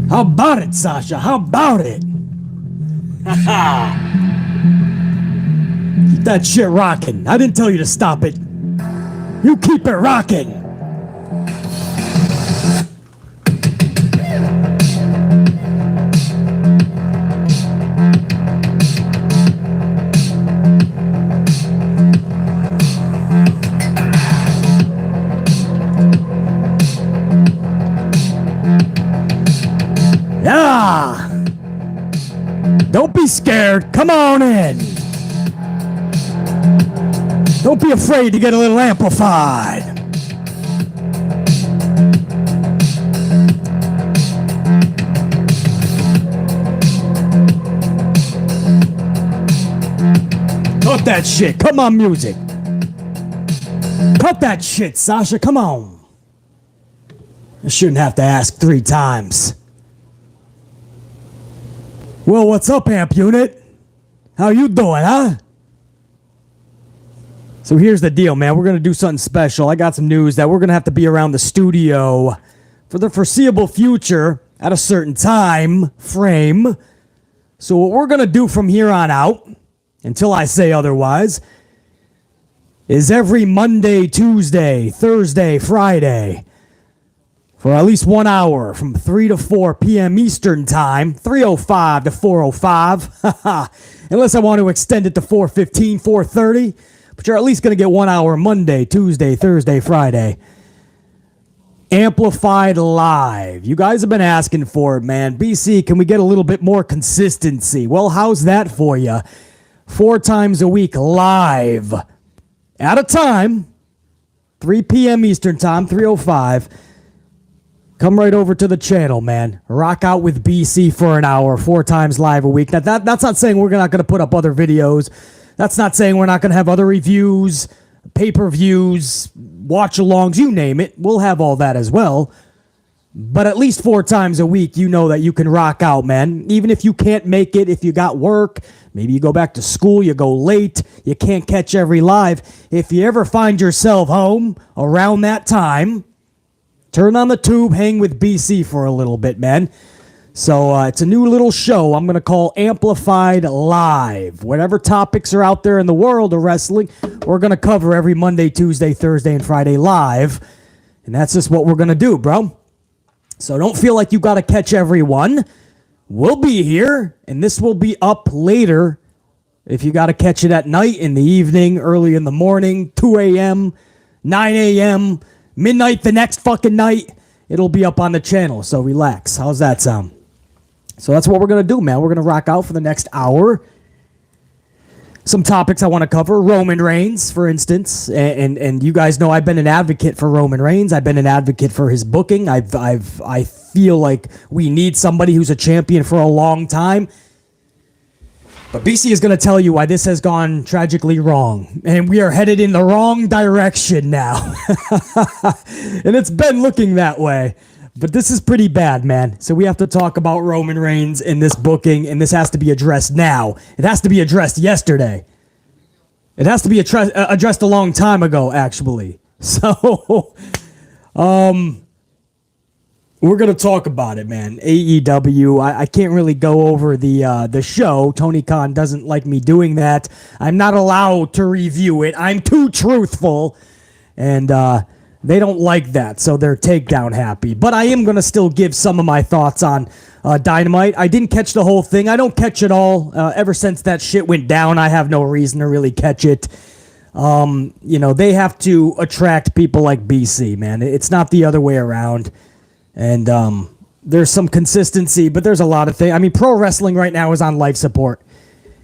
How about it, Sasha? How about it? Keep that shit rocking. I didn't tell you to stop it. You keep it rocking. Yeah! Don't be scared. Come on in. Don't be afraid to get a little amplified. Cut that shit. Come on, music. Cut that shit, Sasha. Come on. I shouldn't have to ask 3 times. Well, what's up, amp unit? How you doing, huh? So here's the deal, man. We're going to do something special. I got some news that we're going to have to be around the studio for the foreseeable future at a certain time frame. So what we're going to do from here on out, until I say otherwise, is every Monday, Tuesday, Thursday, Friday, for at least 1 hour from 3 to 4 p.m. Eastern Time, 3:05 to 4:05, unless I want to extend it to 4:15, 4:30, but you're at least going to get 1 hour Monday, Tuesday, Thursday, Friday. Amplified live. You guys have been asking for it, man. BC, can we get a little bit more consistency? Well, how's that for you? 4 times a week live at a time, 3 p.m. Eastern Time, 3:05. Come right over to the channel, man. Rock out with BC for an hour, 4 times live a week. Now, that's not saying we're not going to put up other videos. That's not saying we're not going to have other reviews, pay-per-views, watch-alongs, you name it. We'll have all that as well. But at least 4 times a week, you know that you can rock out, man. Even if you can't make it, if you got work, maybe you go back to school, you go late, you can't catch every live. If you ever find yourself home around that time, turn on the tube, hang with BC for a little bit, man. So it's a new little show I'm going to call Amplified Live. Whatever topics are out there in the world of wrestling, we're going to cover every Monday, Tuesday, Thursday, and Friday live. And that's just what we're going to do, bro. So don't feel like you got to catch every one. We'll be here, and this will be up later. If you got to catch it at night, in the evening, early in the morning, 2 a.m., 9 a.m., midnight the next fucking night, it'll be up on the channel, so relax. How's that sound? So that's what we're going to do, man. We're going to rock out for the next hour. Some topics I want to cover. Roman Reigns, for instance. And you guys know I've been an advocate for Roman Reigns. I've been an advocate for his booking. I feel like we need somebody who's a champion for a long time. But BC is going to tell you why this has gone tragically wrong. And we are headed in the wrong direction now. And it's been looking that way. But this is pretty bad, man. So we have to talk about Roman Reigns in this booking. And this has to be addressed now. It has to be addressed yesterday. It has to be addressed a long time ago, actually. So, we're going to talk about it, man. AEW, I can't really go over the show. Tony Khan doesn't like me doing that. I'm not allowed to review it. I'm too truthful. And they don't like that, so they're takedown happy. But I am going to still give some of my thoughts on Dynamite. I didn't catch the whole thing. I don't catch it all. Ever since that shit went down, I have no reason to really catch it. They have to attract people like BC, man. It's not the other way around. And there's some consistency, but there's a lot of things. I mean, pro wrestling right now is on life support.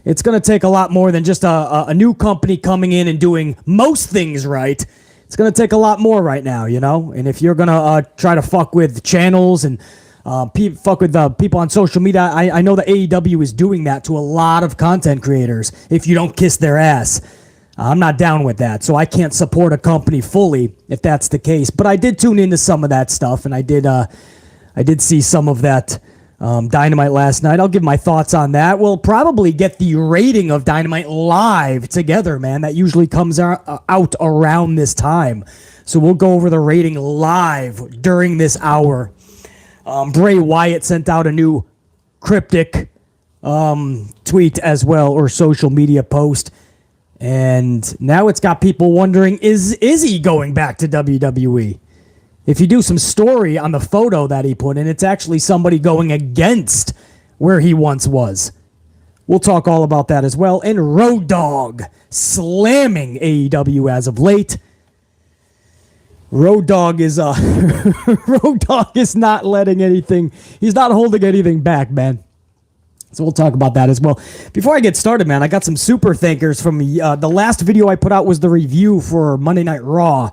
It's going to take a lot more than just a new company coming in and doing most things right. It's going to take a lot more right now, you know? And if you're going to try to fuck with channels and fuck with people on social media, I know that AEW is doing that to a lot of content creators if you don't kiss their ass. I'm not down with that, so I can't support a company fully if that's the case. But I did tune into some of that stuff, and I did see some of that Dynamite last night. I'll give my thoughts on that. We'll probably get the rating of Dynamite live together, man. That usually comes out around this time. So we'll go over the rating live during this hour. Bray Wyatt sent out a new cryptic tweet as well, or social media post. And now it's got people wondering, is he going back to WWE? If you do some story on the photo that he put in, it's actually somebody going against where he once was. We'll talk all about that as well. And Road Dogg slamming AEW as of late. Road Dogg is Road Dogg is not letting anything. He's not holding anything back, man. So we'll talk about that as well. Before I get started, man, I got some super thankers from the last video I put out was the review for Monday Night Raw.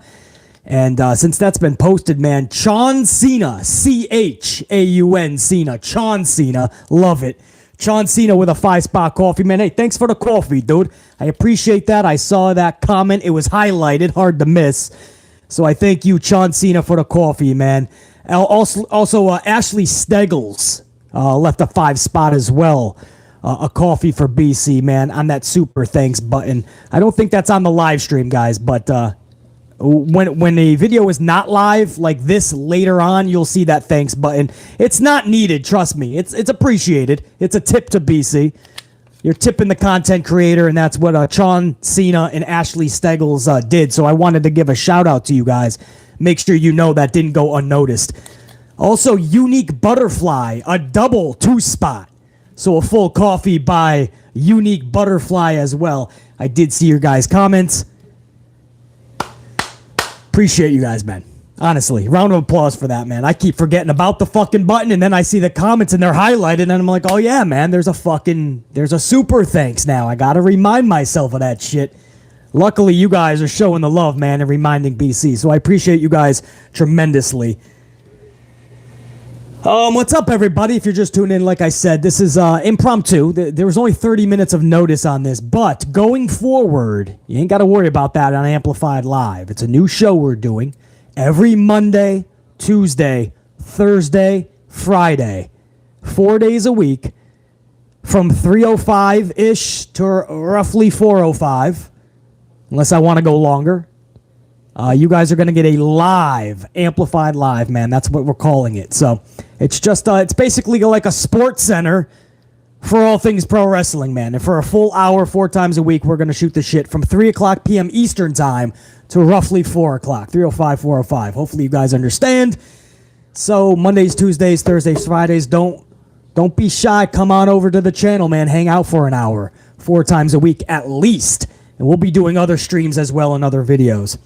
And since that's been posted, man, Chon Cena, C-H-A-U-N, Cena, Chon Cena, love it. Chon Cena with a 5-spot coffee, man. Hey, thanks for the coffee, dude. I appreciate that. I saw that comment. It was highlighted, hard to miss. So I thank you, Chon Cena, for the coffee, man. Also Ashley Steggles left a 5-spot as well. A coffee for BC, man, on that super thanks button. I don't think that's on the live stream, guys, but when a video is not live like this later on, you'll see that thanks button. It's not needed, trust me. It's appreciated. It's a tip to BC. You're tipping the content creator, and that's what Chon Cena and Ashley Steggles did. So I wanted to give a shout out to you guys. Make sure you know that didn't go unnoticed. Also, Unique Butterfly, a double 2-spot. So a full coffee by Unique Butterfly as well. I did see your guys' comments. Appreciate you guys, man. Honestly, round of applause for that, man. I keep forgetting about the fucking button, and then I see the comments, and they're highlighted, and I'm like, oh, yeah, man, there's a super thanks now. I got to remind myself of that shit. Luckily, you guys are showing the love, man, and reminding BC, so I appreciate you guys tremendously. What's up, everybody? If you're just tuning in, like I said, this is impromptu. There was only 30 minutes of notice on this, but going forward, you ain't got to worry about that on Amplified Live. It's a new show we're doing every Monday, Tuesday, Thursday, Friday, 4 days a week, from 3:05-ish to roughly 4:05, unless I want to go longer. You guys are going to get a live, Amplified Live, man. That's what we're calling it. So it's just, it's basically like a sports center for all things pro wrestling, man. And for a full hour, 4 times a week, we're going to shoot the shit from 3 o'clock p.m. Eastern time to roughly 4 o'clock, 3:05, 4:05. Hopefully you guys understand. So Mondays, Tuesdays, Thursdays, Fridays, don't be shy. Come on over to the channel, man. Hang out for an hour, 4 times a week at least. And we'll be doing other streams as well and other videos.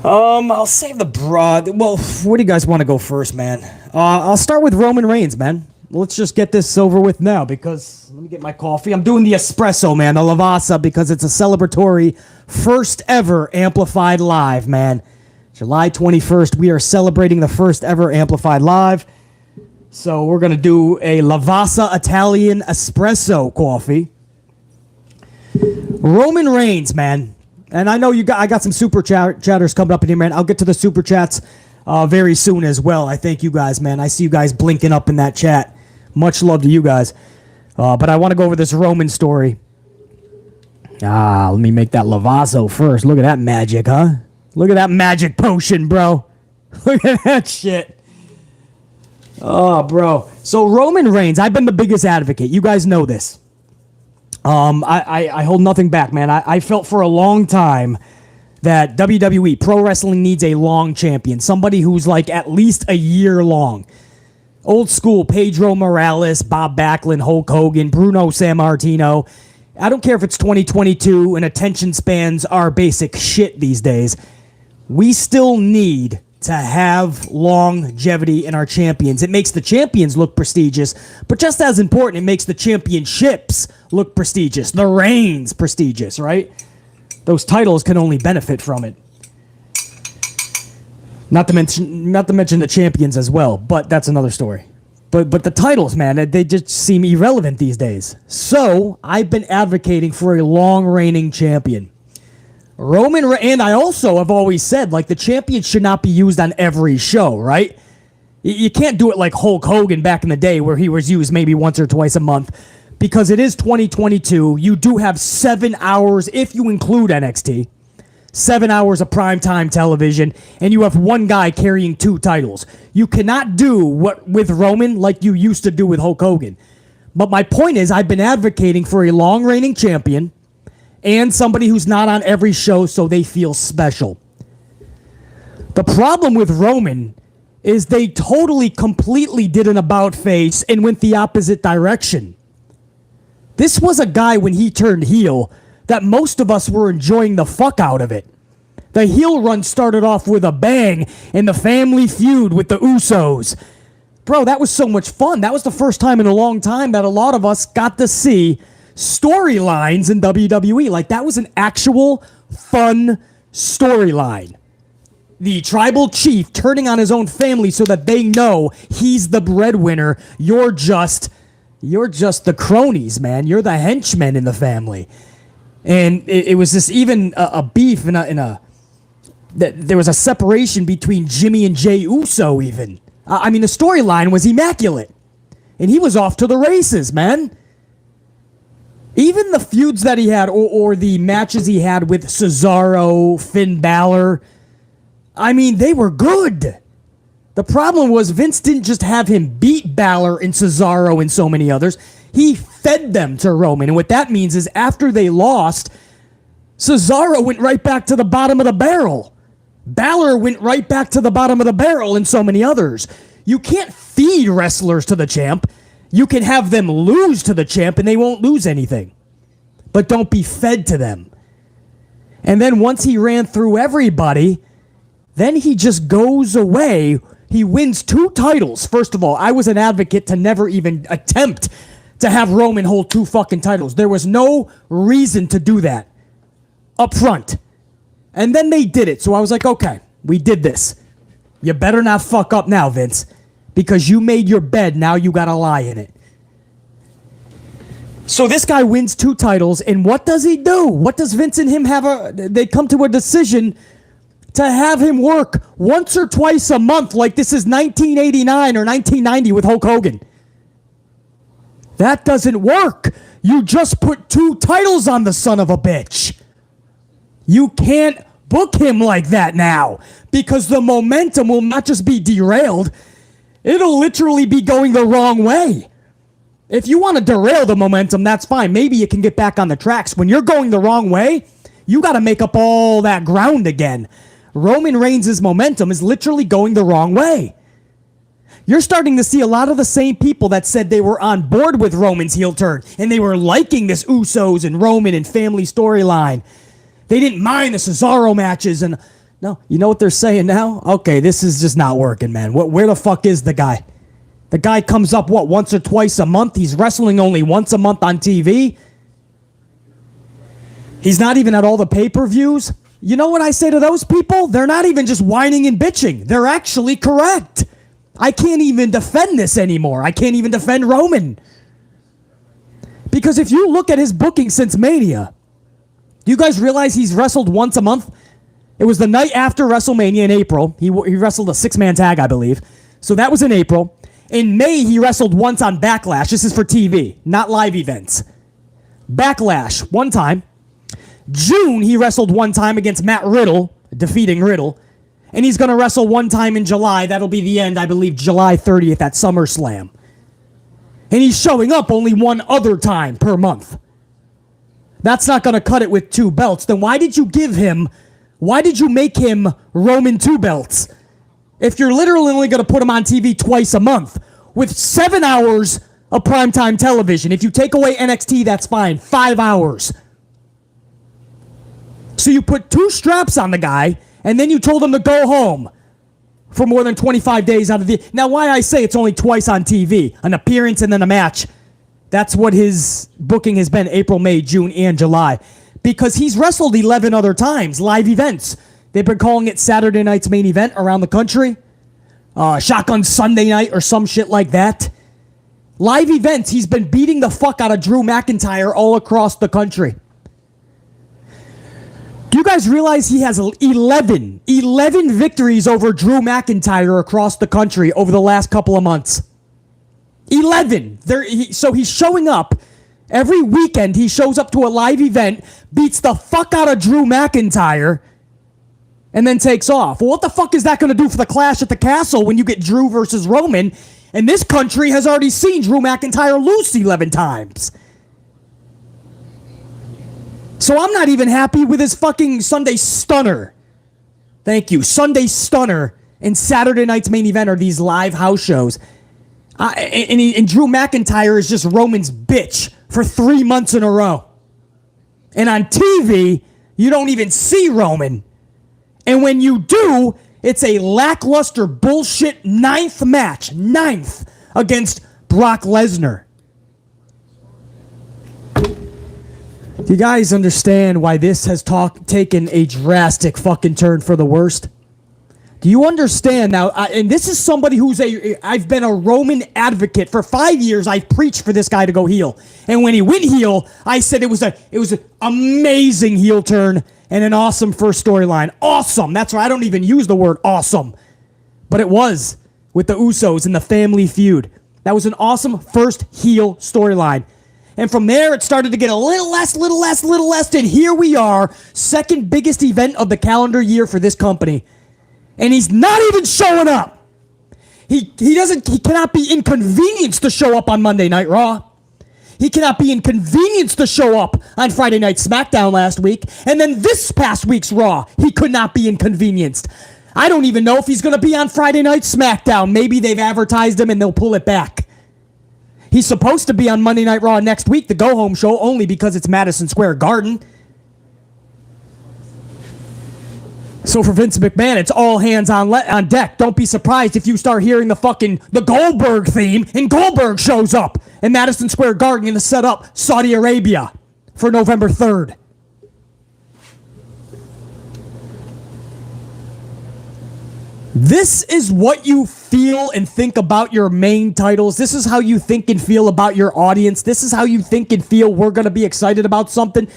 I'll save the broad. Well, where do you guys want to go first, man? I'll start with Roman Reigns, man. Let's just get this over with now because let me get my coffee. I'm doing the espresso, man, the Lavazza, because it's a celebratory first ever Amplified Live, man. July 21st, we are celebrating the first ever Amplified Live. So we're going to do a Lavazza Italian espresso coffee. Roman Reigns, man. And I know I got some super chatters coming up in here, man. I'll get to the super chats very soon as well. I thank you guys, man. I see you guys blinking up in that chat. Much love to you guys. But I want to go over this Roman story. Let me make that Lavazzo first. Look at that magic, huh? Look at that magic potion, bro. Look at that shit. Oh, bro. So Roman Reigns, I've been the biggest advocate. You guys know this. I hold nothing back, man. I felt for a long time that WWE, pro wrestling, needs a long champion. Somebody who's like at least a year long. Old school, Pedro Morales, Bob Backlund, Hulk Hogan, Bruno Sammartino. I don't care if it's 2022 and attention spans are basic shit these days. We still need to have longevity in our champions. It makes the champions look prestigious, but just as important, it makes the championships look prestigious, the reigns prestigious, right? Those titles can only benefit from it. Not to mention the champions as well, but that's another story. But the titles, man, they just seem irrelevant these days. So I've been advocating for a long reigning champion. And I also have always said, like, the champion should not be used on every show, right? You can't do it like Hulk Hogan back in the day where he was used maybe once or twice a month, because it is 2022. You do have 7 hours, if you include NXT, 7 hours of primetime television, and you have one guy carrying 2 titles. You cannot do what with Roman like you used to do with Hulk Hogan. But my point is, I've been advocating for a long reigning champion and somebody who's not on every show so they feel special. The problem with Roman is they totally, completely did an about face and went the opposite direction. This was a guy, when he turned heel, that most of us were enjoying the fuck out of it. The heel run started off with a bang in the family feud with the Usos. Bro, that was so much fun. That was the first time in a long time that a lot of us got to see storylines in WWE. Like, that was an actual fun storyline. The tribal chief turning on his own family so that they know he's the breadwinner. You're just the cronies, man. You're the henchmen in the family. And it was this even a beef there was a separation between Jimmy and Jey Uso even. I mean, the storyline was immaculate. And he was off to the races, man. Even the feuds that he had, or the matches he had with Cesaro, Finn Balor, I mean, they were good. The problem was Vince didn't just have him beat Balor and Cesaro and so many others. He fed them to Roman. And what that means is after they lost, Cesaro went right back to the bottom of the barrel. Balor went right back to the bottom of the barrel, and so many others. You can't feed wrestlers to the champ. You can have them lose to the champ and they won't lose anything. But don't be fed to them. And then once he ran through everybody, then he just goes away. He wins 2 titles. First of all, I was an advocate to never even attempt to have Roman hold 2 fucking titles. There was no reason to do that up front. And then they did it. So I was like, okay, we did this. You better not fuck up now, Vince. Because you made your bed, now you gotta lie in it. So this guy wins 2 titles, and what does he do? What does Vince and him they come to a decision to have him work once or twice a month like this is 1989 or 1990 with Hulk Hogan. That doesn't work. You just put 2 titles on the son of a bitch. You can't book him like that now, because the momentum will not just be derailed, it'll literally be going the wrong way. If you want to derail the momentum, that's fine. Maybe you can get back on the tracks. When you're going the wrong way, you got to make up all that ground again. Roman Reigns' momentum is literally going the wrong way. You're starting to see a lot of the same people that said they were on board with Roman's heel turn, and they were liking this Usos and Roman and family storyline. They didn't mind the Cesaro matches, and no, you know what they're saying now? Okay, this is just not working, man. Where the fuck is the guy? The guy comes up, once or twice a month? He's wrestling only once a month on TV? He's not even at all the pay-per-views? You know what I say to those people? They're not even just whining and bitching. They're actually correct. I can't even defend this anymore. I can't even defend Roman. Because if you look at his booking since Mania, do you guys realize he's wrestled once a month? It was the night after WrestleMania in April. He wrestled a 6-man tag, I believe. So that was in April. In May, he wrestled once on Backlash. This is for TV, not live events. Backlash, one time. June, he wrestled one time against Matt Riddle, defeating Riddle. And he's going to wrestle one time in July. That'll be the end, I believe, July 30th at Summerslam. And he's showing up only one other time per month. That's not going to cut it with 2 belts. Then why did you make him Roman 2 belts? If you're literally only going to put him on TV twice a month with 7 hours of primetime television. If you take away NXT, that's fine. 5 hours. So you put 2 straps on the guy, and then you told him to go home. for more than 25 days out of the... Now, why I say it's only twice on TV, an appearance and then a match. That's what his booking has been, April, May, June, and July. Because he's wrestled 11 other times, live events. They've been calling it Saturday Night's Main Event around the country. Shotgun Sunday Night or some shit like that. Live events, he's been beating the fuck out of Drew McIntyre all across the country. Do you guys realize he has 11 victories over Drew McIntyre across the country over the last couple of months? 11. So he's showing up. Every weekend he shows up to a live event, beats the fuck out of Drew McIntyre, and then takes off. Well, what the fuck is that going to do for the Clash at the Castle when you get Drew versus Roman? And this country has already seen Drew McIntyre lose 11 times. So I'm not even happy with his fucking Sunday Stunner. Thank you. Sunday Stunner and Saturday Night's Main Event are these live house shows. And Drew McIntyre is just Roman's bitch for 3 months in a row. And on TV, you don't even see Roman. And when you do, it's a lackluster bullshit ninth match against Brock Lesnar. Do you guys understand why this has taken a drastic fucking turn for the worst? Do you understand now? And this is somebody I've been a Roman advocate for 5 years. I've preached for this guy to go heel. And when he went heel, I said it was an amazing heel turn and an awesome first storyline. Awesome. That's right. I don't even use the word awesome. But it was with the Usos and the Family Feud. That was an awesome first heel storyline. And from there, it started to get a little less. And here we are, second biggest event of the calendar year for this company. And he's not even showing up. He cannot be inconvenienced to show up on Monday Night Raw. He cannot be inconvenienced to show up on Friday Night SmackDown last week. And then this past week's Raw, he could not be inconvenienced. I don't even know if he's going to be on Friday Night SmackDown. Maybe they've advertised him and they'll pull it back. He's supposed to be on Monday Night Raw next week, the go-home show, only because it's Madison Square Garden. So for Vince McMahon, it's all hands on deck. Don't be surprised if you start hearing the Goldberg theme and Goldberg shows up in Madison Square Garden to set up Saudi Arabia for November 3rd. This is what you feel and think about your main titles. This is how you think and feel about your audience. This is how you think and feel we're going to be excited about something.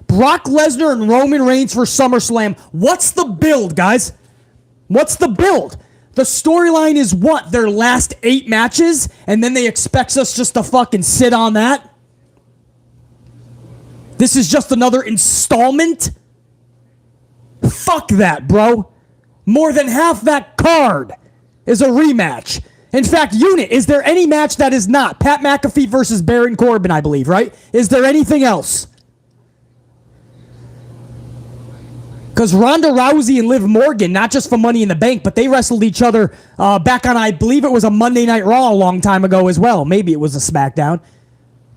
Brock Lesnar and Roman Reigns for SummerSlam. What's the build, guys? What's the build? The storyline is what? Their last 8 matches? And then they expect us just to fucking sit on that? This is just another installment? Fuck that, bro. More than half that card is a rematch. In fact, Unit, is there any match that is not? Pat McAfee versus Baron Corbin, I believe, right? Is there anything else? Because Ronda Rousey and Liv Morgan, not just for Money in the Bank, but they wrestled each other back on, I believe it was a Monday Night Raw a long time ago as well. Maybe it was a SmackDown.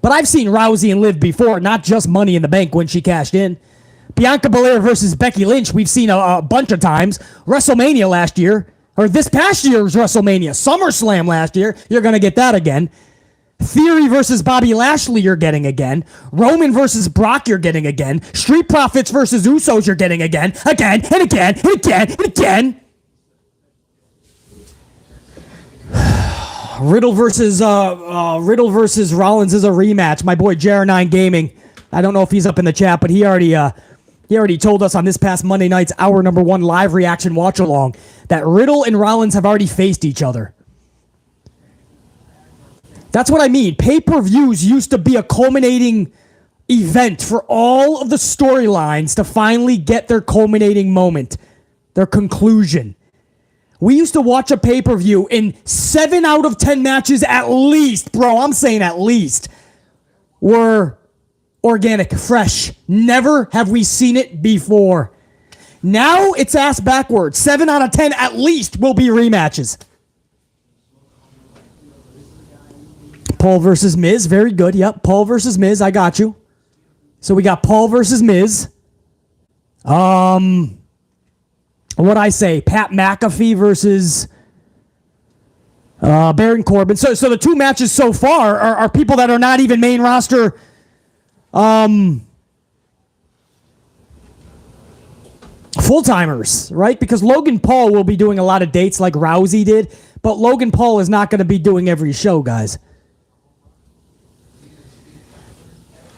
But I've seen Rousey and Liv before, not just Money in the Bank when she cashed in. Bianca Belair versus Becky Lynch, we've seen a bunch of times. WrestleMania last year, or this past year's WrestleMania, SummerSlam last year, you're going to get that again. Theory versus Bobby Lashley, you're getting again. Roman versus Brock, you're getting again. Street Profits versus Usos, you're getting again. Again, and again, and again, and again. Riddle versus Rollins is a rematch. My boy JR9 Gaming. I don't know if he's up in the chat, but he already told us on this past Monday night's hour number 1 live reaction watch along that Riddle and Rollins have already faced each other. That's what I mean. Pay-per-views used to be a culminating event for all of the storylines to finally get their culminating moment, their conclusion. We used to watch a pay-per-view and 7 out of 10 matches at least, bro, I'm saying at least, were organic, fresh. Never have we seen it before. Now it's ass backwards. 7 out of 10 at least will be rematches. Paul versus Miz, very good. Yep, Paul versus Miz, I got you. So we got Paul versus Miz. what I say, Pat McAfee versus Baron Corbin. So the two matches so far are people that are not even main roster full-timers, right? Because Logan Paul will be doing a lot of dates like Rousey did, but Logan Paul is not going to be doing every show, guys.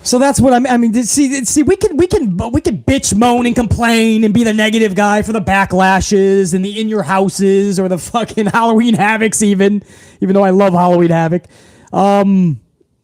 So that's what I mean. See, we can bitch, moan, and complain and be the negative guy for the backlashes and the in your houses or the fucking Halloween Havocs, even though I love Halloween Havoc.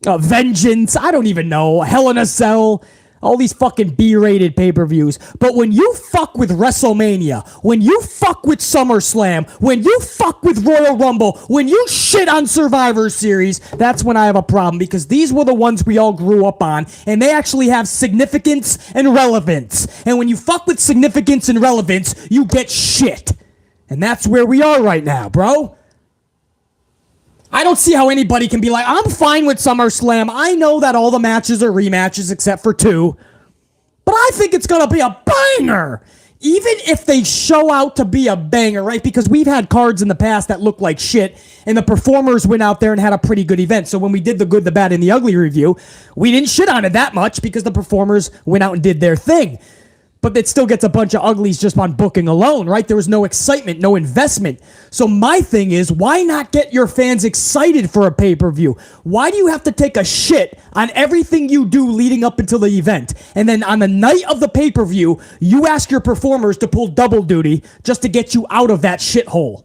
Vengeance, I don't even know. Hell in a Cell. All these fucking B-rated pay-per-views. But when you fuck with WrestleMania, when you fuck with SummerSlam, when you fuck with Royal Rumble, when you shit on Survivor Series, that's when I have a problem, because these were the ones we all grew up on, and they actually have significance and relevance. And when you fuck with significance and relevance, you get shit. And that's where we are right now, bro. I don't see how anybody can be like, I'm fine with SummerSlam. I know that all the matches are rematches except for 2. But I think it's going to be a banger. Even if they show out to be a banger, right? Because we've had cards in the past that look like shit, and the performers went out there and had a pretty good event. So when we did the good, the bad, and the ugly review, we didn't shit on it that much because the performers went out and did their thing. But it still gets a bunch of uglies just on booking alone, right? There was no excitement, no investment. So my thing is, why not get your fans excited for a pay-per-view? Why do you have to take a shit on everything you do leading up until the event? And then on the night of the pay-per-view, you ask your performers to pull double duty just to get you out of that shithole.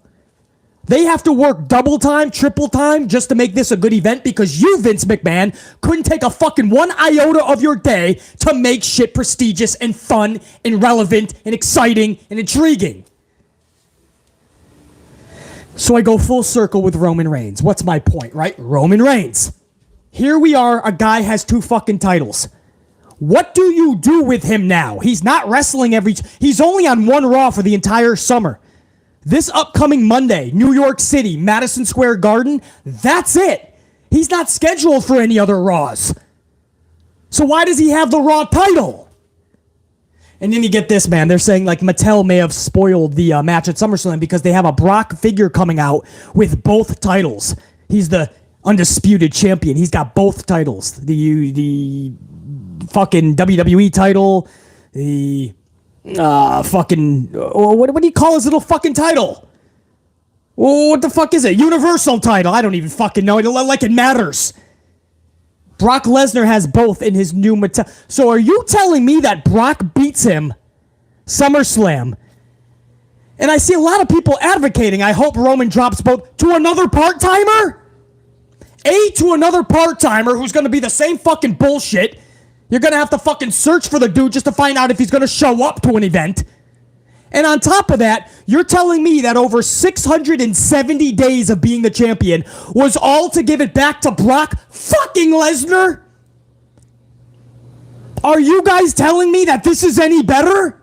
They have to work double time, triple time just to make this a good event because you, Vince McMahon, couldn't take a fucking one iota of your day to make shit prestigious and fun and relevant and exciting and intriguing. So I go full circle with Roman Reigns. What's my point, right? Roman Reigns. Here we are, a guy has 2 fucking titles. What do you do with him now? He's not wrestling he's only on 1 Raw for the entire summer. This upcoming Monday, New York City, Madison Square Garden, that's it. He's not scheduled for any other Raws. So why does he have the Raw title? And then you get this, man. They're saying like Mattel may have spoiled the match at SummerSlam because they have a Brock figure coming out with both titles. He's the undisputed champion. He's got both titles. The fucking WWE title, the... what do you call his little fucking title? What the fuck is it? Universal title. I don't even fucking know. Like it matters. Brock Lesnar has both in his new Mattel. So are you telling me that Brock beats him SummerSlam? And I see a lot of people advocating, I hope Roman drops both to another part-timer? To another part-timer who's going to be the same fucking bullshit. You're going to have to fucking search for the dude just to find out if he's going to show up to an event. And on top of that, you're telling me that over 670 days of being the champion was all to give it back to Brock fucking Lesnar? Are you guys telling me that this is any better?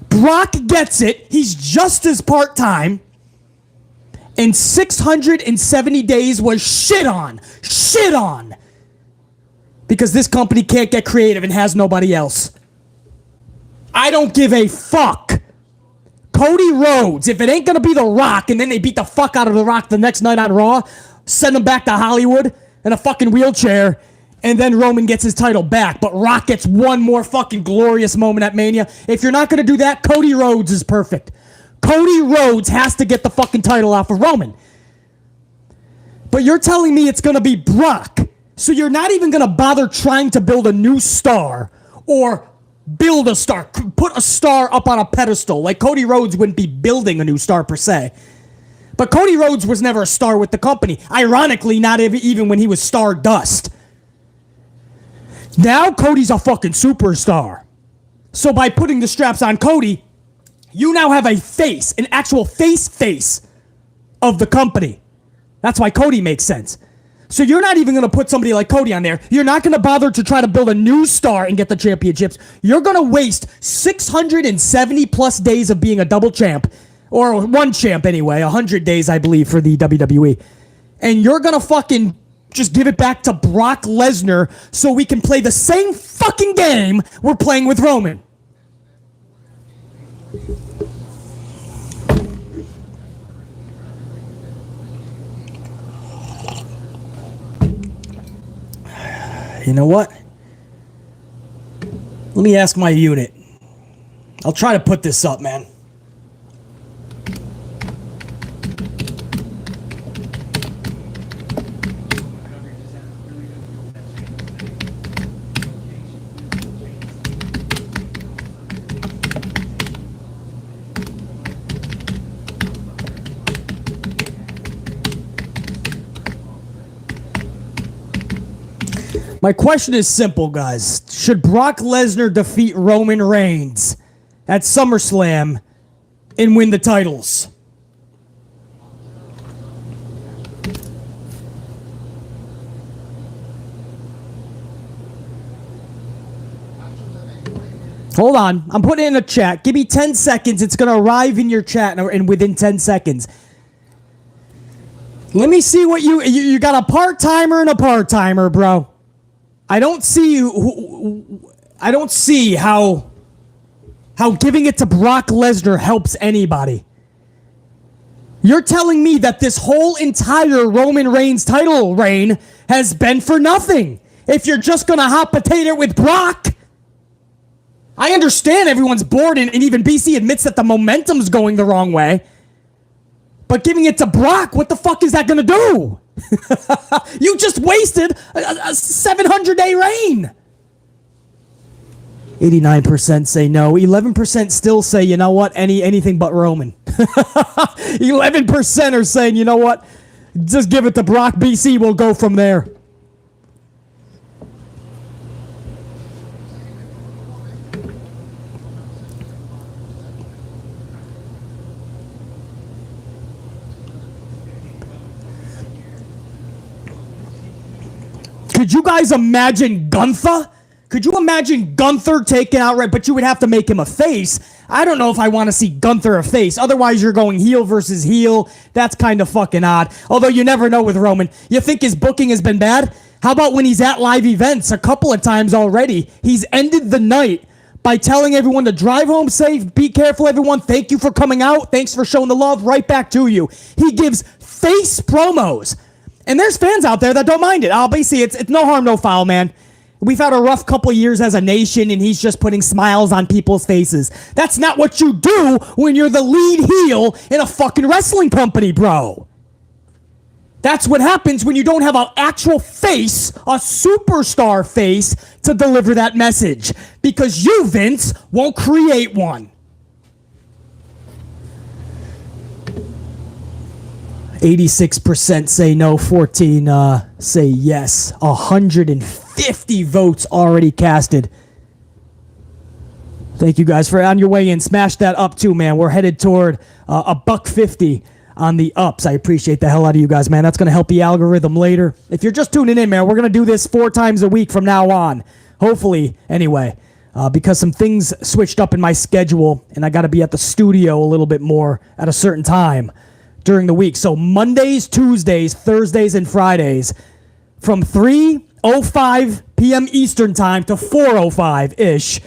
Brock gets it. He's just as part-time. And 670 days was shit on. Shit on. Because this company can't get creative and has nobody else. I don't give a fuck. Cody Rhodes, if it ain't gonna be The Rock and then they beat the fuck out of The Rock the next night on Raw, send him back to Hollywood in a fucking wheelchair, and then Roman gets his title back. But Rock gets one more fucking glorious moment at Mania. If you're not gonna do that, Cody Rhodes is perfect. Cody Rhodes has to get the fucking title off of Roman. But you're telling me it's gonna be Brock. So you're not even going to bother trying to build a new star or build a star, put a star up on a pedestal. Like Cody Rhodes wouldn't be building a new star per se. But Cody Rhodes was never a star with the company. Ironically, not even when he was Stardust. Now Cody's a fucking superstar. So by putting the straps on Cody, you now have a face, an actual face of the company. That's why Cody makes sense. So you're not even going to put somebody like Cody on there. You're not going to bother to try to build a new star and get the championships. You're going to waste 670 plus days of being a double champ, or one champ anyway, 100 days, I believe, for the WWE. And you're going to fucking just give it back to Brock Lesnar so we can play the same fucking game we're playing with Roman. You know what? Let me ask my unit. I'll try to put this up, man. My question is simple, guys. Should Brock Lesnar defeat Roman Reigns at SummerSlam and win the titles? Hold on. I'm putting it in a chat. Give me 10 seconds. It's going to arrive in your chat and within 10 seconds. Let me see what you got, a part-timer and a part-timer, bro. I don't see how giving it to Brock Lesnar helps anybody. You're telling me that this whole entire Roman Reigns title reign has been for nothing if you're just going to hot potato it with Brock? I understand everyone's bored and even BC admits that the momentum's going the wrong way. But giving it to Brock, what the fuck is that going to do? You just wasted a 700-day reign. 89% say no. 11% still say, you know what, anything but Roman. 11% are saying, you know what, just give it to Brock. BC, we'll go from there. Could you guys imagine Gunther? Could you imagine Gunther taken outright? But you would have to make him a face. I don't know if I want to see Gunther a face. Otherwise, you're going heel versus heel. That's kind of fucking odd. Although you never know with Roman. You think his booking has been bad? How about when he's at live events a couple of times already? He's ended the night by telling everyone to drive home safe. Be careful, everyone. Thank you for coming out. Thanks for showing the love. Right back to you. He gives face promos. And there's fans out there that don't mind it. Obviously, it's no harm, no foul, man. We've had a rough couple years as a nation, and he's just putting smiles on people's faces. That's not what you do when you're the lead heel in a fucking wrestling company, bro. That's what happens when you don't have an actual face, a superstar face, to deliver that message. Because you, Vince, won't create one. 86% say no, 14 say yes. 150 votes already casted. Thank you guys for on your way in. Smash that up too, man. We're headed toward $150 on the ups. I appreciate the hell out of you guys, man. That's going to help the algorithm later. If you're just tuning in, man, we're going to do this 4 times a week from now on. Hopefully, anyway. Because some things switched up in my schedule, and I got to be at the studio a little bit more at a certain time during the week. So Mondays, Tuesdays, Thursdays, and Fridays from 3:05 p.m. Eastern time to 4:05-ish,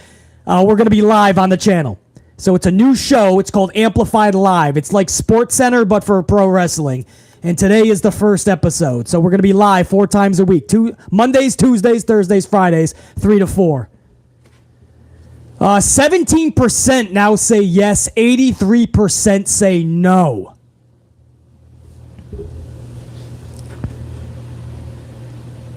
we're going to be live on the channel. So it's a new show. It's called Amplified Live. It's like Sports Center, but for pro wrestling. And today is the first episode. So we're going to be live 4 times a week. Mondays, Tuesdays, Thursdays, Fridays, 3 to 4. 17% now say yes. 83% say no.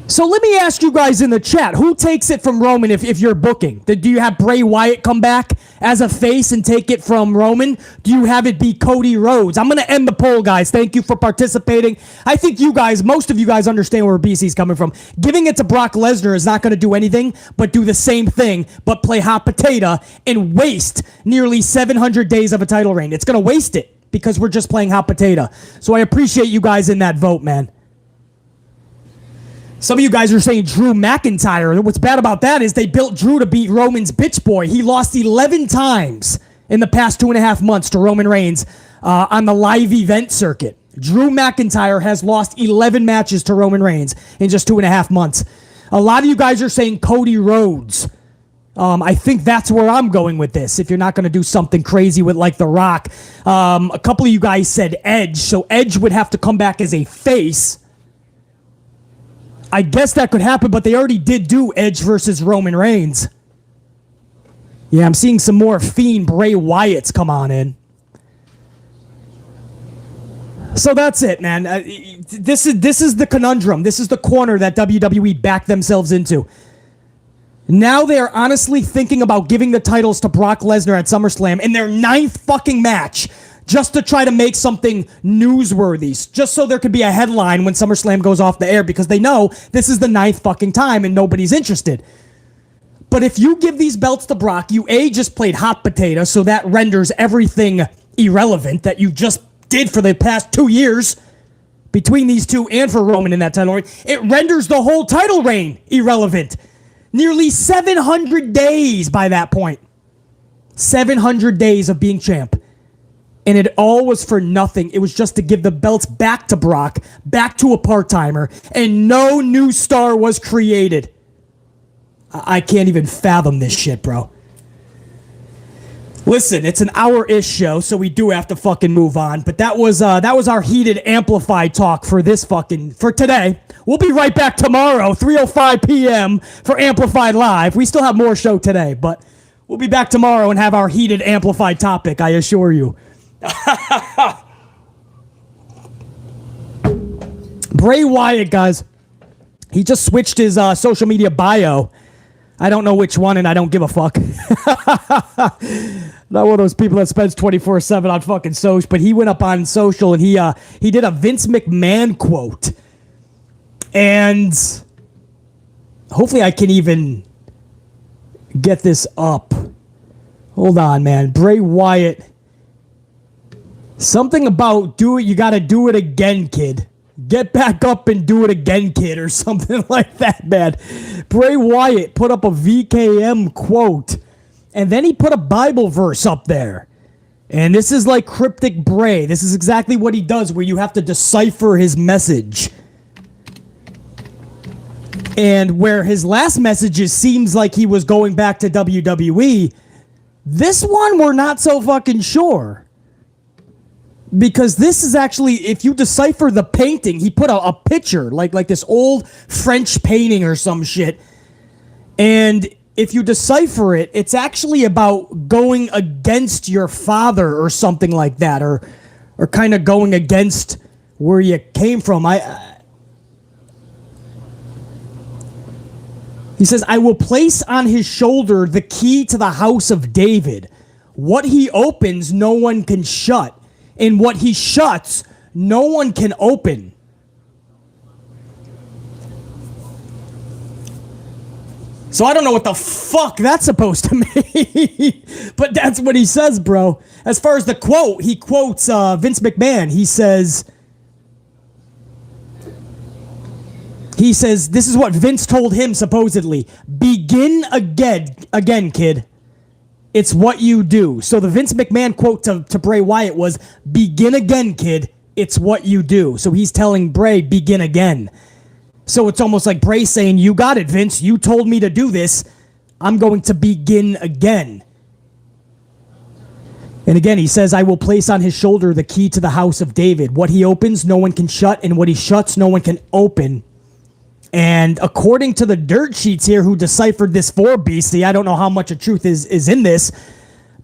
So let me ask you guys in the chat, who takes it from Roman if you're booking? Do you have Bray Wyatt come back as a face and take it from Roman? Do you have it be Cody Rhodes? I'm going to end the poll, guys. Thank you for participating. I think you guys, most of you guys understand where BC's coming from. Giving it to Brock Lesnar is not going to do anything but do the same thing, but play hot potato and waste nearly 700 days of a title reign. It's going to waste it because we're just playing hot potato. So I appreciate you guys in that vote, man. Some of you guys are saying Drew McIntyre. What's bad about that is they built Drew to beat Roman's bitch boy. He lost 11 times in the past 2.5 months to Roman Reigns on the live event circuit. Drew McIntyre has lost 11 matches to Roman Reigns in just 2.5 months. A lot of you guys are saying Cody Rhodes. I think that's where I'm going with this. If you're not going to do something crazy with like The Rock, a couple of you guys said Edge, so Edge would have to come back as a face. I guess that could happen, but they already did do Edge versus Roman Reigns. Yeah, I'm seeing some more Fiend Bray Wyatts come on in. So that's it, man. This is the conundrum. This is the corner that WWE backed themselves into. Now they are honestly thinking about giving the titles to Brock Lesnar at SummerSlam in their 9th fucking match, just to try to make something newsworthy, just so there could be a headline when SummerSlam goes off the air, because they know this is the 9th fucking time and nobody's interested. But if you give these belts to Brock, you just played hot potato, so that renders everything irrelevant that you just did for the past 2 years between these two and for Roman in that title reign. It renders the whole title reign irrelevant. Nearly 700 days by that point. 700 days of being champ. And it all was for nothing. It was just to give the belts back to Brock, back to a part-timer, and no new star was created. I can't even fathom this shit, bro. Listen, it's an hour-ish show, so we do have to fucking move on. But that was our heated amplified talk for today. We'll be right back tomorrow, 3:05 p.m. for Amplified Live. We still have more show today, but we'll be back tomorrow and have our heated amplified topic, I assure you. Bray Wyatt, guys. He just switched his social media bio. I don't know which one, and I don't give a fuck. Not one of those people that spends 24/7 on fucking social, but he went up on social and he did a Vince McMahon quote. And hopefully I can even get this up. Hold on, man. Bray Wyatt. Something about you gotta do it again, kid. Get back up and do it again, kid, or something like that, man. Bray Wyatt put up a VKM quote, and then he put a Bible verse up there. And this is like cryptic Bray. This is exactly what he does, where you have to decipher his message. And where his last messages seems like he was going back to WWE, this one we're not so fucking sure. Because this is actually, if you decipher the painting, he put a picture, like this old French painting or some shit. And if you decipher it, it's actually about going against your father or something like that, or kind of going against where you came from. He says, I will place on his shoulder the key to the house of David. What he opens, no one can shut. And what he shuts, no one can open. So I don't know what the fuck that's supposed to mean. But that's what he says, bro. As far as the quote, he quotes Vince McMahon. He says, this is what Vince told him, supposedly. Begin again, kid. It's what you do. So the Vince McMahon quote to Bray Wyatt was, begin again, kid. It's what you do. So he's telling Bray, begin again. So it's almost like Bray saying, you got it, Vince. You told me to do this. I'm going to begin again. And again, he says, I will place on his shoulder the key to the house of David. What he opens, no one can shut. And what he shuts, no one can open. And according to the dirt sheets here who deciphered this for Beastie, I don't know how much of truth is in this,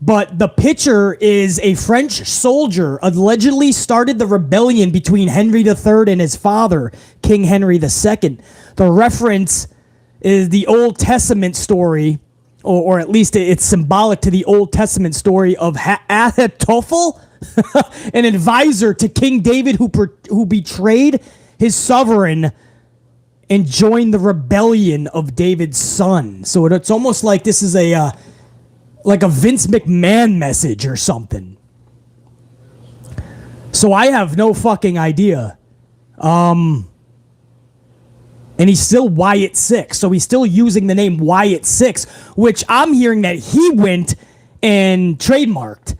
but the picture is a French soldier allegedly started the rebellion between Henry III and his father, King Henry II. The reference is the Old Testament story, or at least it's symbolic to the Old Testament story of Ahitophel, an advisor to King David who betrayed his sovereign and joined the rebellion of David's son. So it's almost like this is a Vince McMahon message or something. So I have no fucking idea. And he's still Wyatt 6. So he's still using the name Wyatt 6, which I'm hearing that he went and trademarked.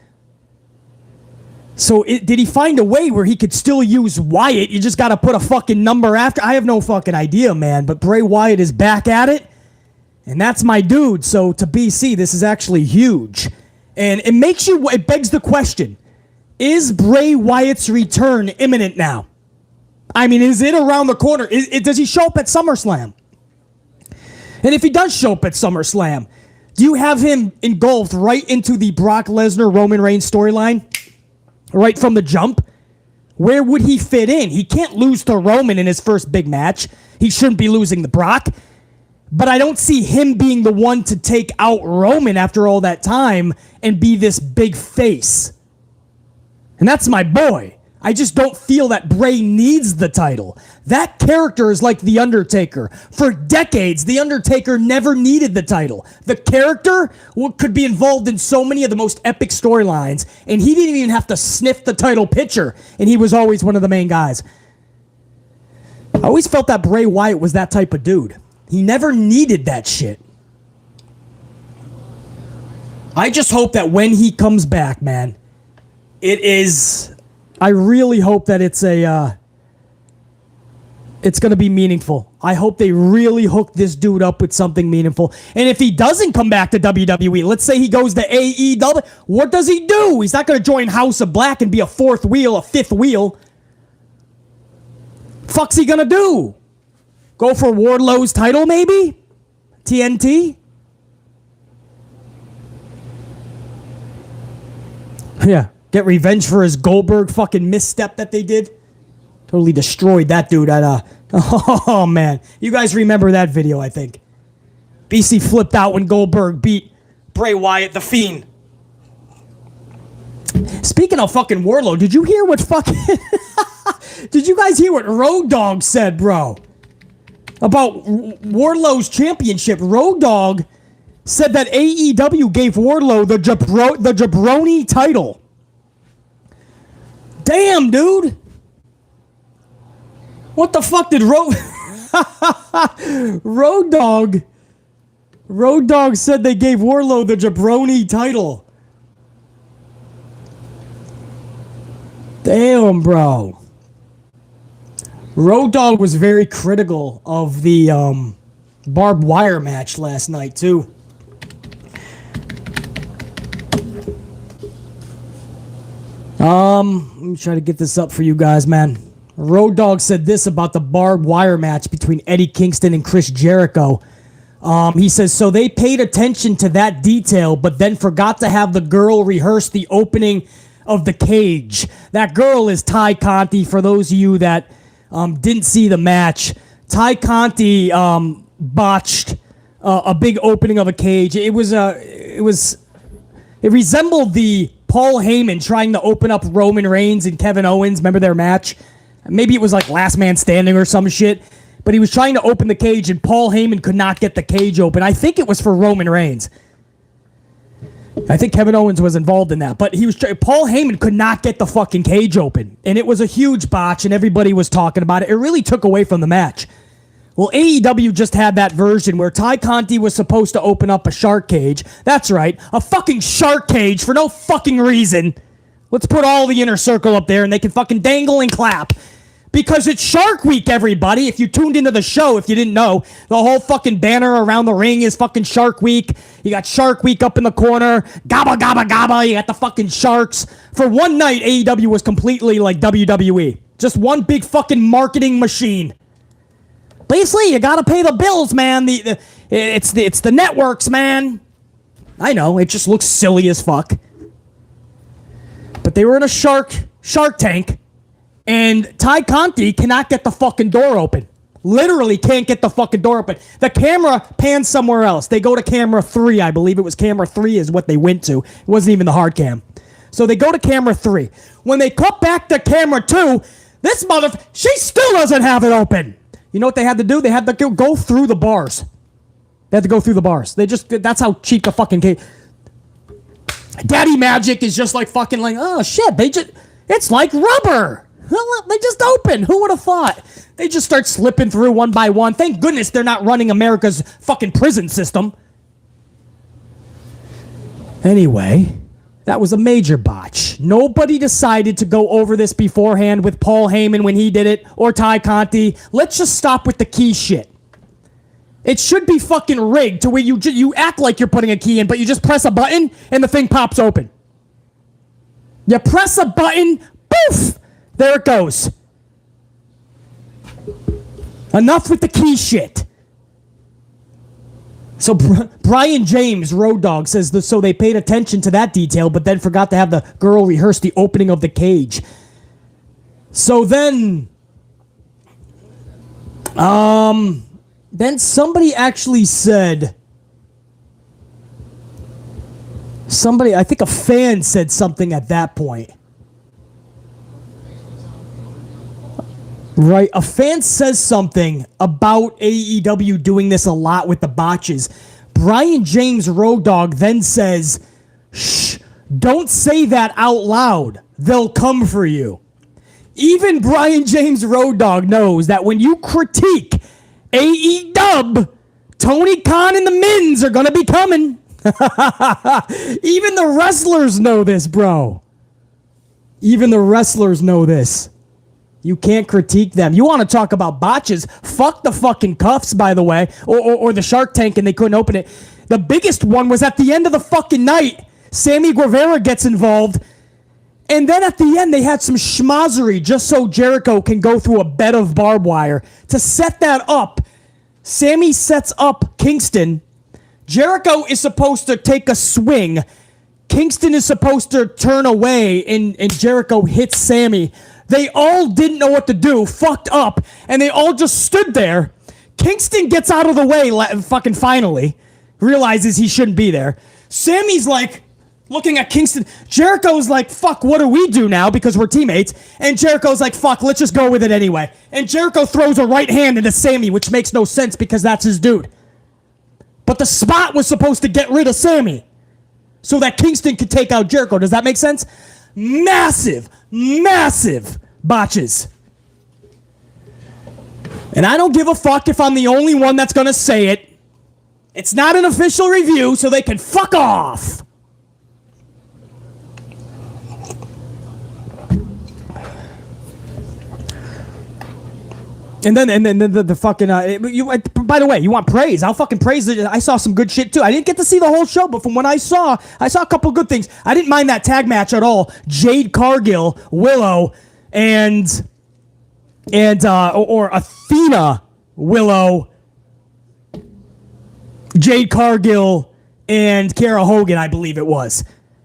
So did he find a way where he could still use Wyatt? You just got to put a fucking number after. I have no fucking idea, man. But Bray Wyatt is back at it. And that's my dude. So to BC, this is actually huge. And it begs the question, is Bray Wyatt's return imminent now? I mean, is it around the corner? Does he show up at SummerSlam? And if he does show up at SummerSlam, do you have him engulfed right into the Brock Lesnar-Roman Reigns storyline? Right from the jump? Where would he fit in? He can't lose to Roman in his first big match. He shouldn't be losing to Brock. But I don't see him being the one to take out Roman after all that time and be this big face. And that's my boy. I just don't feel that Bray needs the title. That character is like The Undertaker. For decades, The Undertaker never needed the title. The character could be involved in so many of the most epic storylines, and he didn't even have to sniff the title picture, and he was always one of the main guys. I always felt that Bray Wyatt was that type of dude. He never needed that shit. I just hope that when he comes back, man, I really hope that it's going to be meaningful. I hope they really hook this dude up with something meaningful. And if he doesn't come back to WWE, let's say he goes to AEW, what does he do? He's not going to join House of Black and be a fourth wheel, a fifth wheel. Fuck's he going to do? Go for Wardlow's title, maybe? TNT? Yeah. Get revenge for his Goldberg fucking misstep that they did. Totally destroyed that dude at oh man. You guys remember that video, I think. BC flipped out when Goldberg beat Bray Wyatt, the Fiend. Speaking of fucking Wardlow, did you hear what fucking did you guys hear what Road Dogg said, bro? About Wardlow's championship. Road Dogg said that AEW gave Wardlow the jabroni title. Damn, dude. What the fuck did Road Dogg said they gave Wardlow the jabroni title. Damn, bro. Road Dogg was very critical of the barbed wire match last night, too. Let me try to get this up for you guys, man. Road Dogg said this about the barbed wire match between Eddie Kingston and Chris Jericho. He says, so they paid attention to that detail, but then forgot to have the girl rehearse the opening of the cage. That girl is Ty Conti, for those of you that didn't see the match. Ty Conti botched a big opening of a cage. It resembled the Paul Heyman trying to open up Roman Reigns and Kevin Owens. Remember their match? Maybe it was like Last Man Standing or some shit. But he was trying to open the cage and Paul Heyman could not get the cage open. I think it was for Roman Reigns. I think Kevin Owens was involved in that. But Paul Heyman could not get the fucking cage open. And it was a huge botch and everybody was talking about it. It really took away from the match. Well, AEW just had that version where Ty Conti was supposed to open up a shark cage. That's right, a fucking shark cage for no fucking reason. Let's put all the inner circle up there and they can fucking dangle and clap. Because it's Shark Week, everybody. If you tuned into the show, if you didn't know, the whole fucking banner around the ring is fucking Shark Week. You got Shark Week up in the corner. Gabba, gabba, gabba. You got the fucking sharks. For one night, AEW was completely like WWE. Just one big fucking marketing machine. Basically, you gotta pay the bills, man. It's the networks, man. I know, it just looks silly as fuck. But they were in a shark tank, and Ty Conti cannot get the fucking door open. Literally can't get the fucking door open. The camera pans somewhere else. They go to camera 3, I believe it was camera 3 is what they went to. It wasn't even the hard cam. So they go to camera 3. When they cut back to camera 2, this she still doesn't have it open. You know what they had to do? They had to go through the bars. They had to go through the bars. That's how cheap the fucking cage. Daddy Magic is just like fucking like, oh shit, it's like rubber. They just open. Who would have thought? They just start slipping through one by one. Thank goodness they're not running America's fucking prison system. Anyway, that was a major botch. Nobody decided to go over this beforehand with Paul Heyman when he did it, or Ty Conti. Let's just stop with the key shit. It should be fucking rigged to where you act like you're putting a key in, but you just press a button and the thing pops open. You press a button, poof! There it goes. Enough with the key shit. So Brian James, Road Dogg, says so they paid attention to that detail, but then forgot to have the girl rehearse the opening of the cage. So then somebody actually said, I think a fan said something at that point. Right, a fan says something about AEW doing this a lot with the botches. Brian James Road Dogg then says, shh, don't say that out loud. They'll come for you. Even Brian James Road Dogg knows that when you critique AEW, Tony Khan and the Mins are going to be coming. Even the wrestlers know this, bro. Even the wrestlers know this. You can't critique them. You want to talk about botches? Fuck the fucking cuffs, by the way, or the Shark Tank and they couldn't open it. The biggest one was at the end of the fucking night. Sammy Guevara gets involved. And then at the end, they had some schmozzery just so Jericho can go through a bed of barbed wire. To set that up, Sammy sets up Kingston. Jericho is supposed to take a swing. Kingston is supposed to turn away, and Jericho hits Sammy. They all didn't know what to do, fucked up, and they all just stood there. Kingston gets out of the way fucking finally, realizes he shouldn't be there. Sammy's like looking at Kingston. Jericho's like, fuck, what do we do now because we're teammates? And Jericho's like, fuck, let's just go with it anyway. And Jericho throws a right hand into Sammy, which makes no sense because that's his dude. But the spot was supposed to get rid of Sammy so that Kingston could take out Jericho. Does that make sense? Massive botches. And I don't give a fuck if I'm the only one that's going to say it. It's not an official review, so they can fuck off. And then the fucking by the way, you want praise? I'll fucking praise it. I saw some good shit too. I didn't get to see the whole show, but from what I saw a couple good things. I didn't mind that tag match at all. Jade Cargill, Willow, and Athena, Willow, Jade Cargill, and Kara Hogan, I believe it was.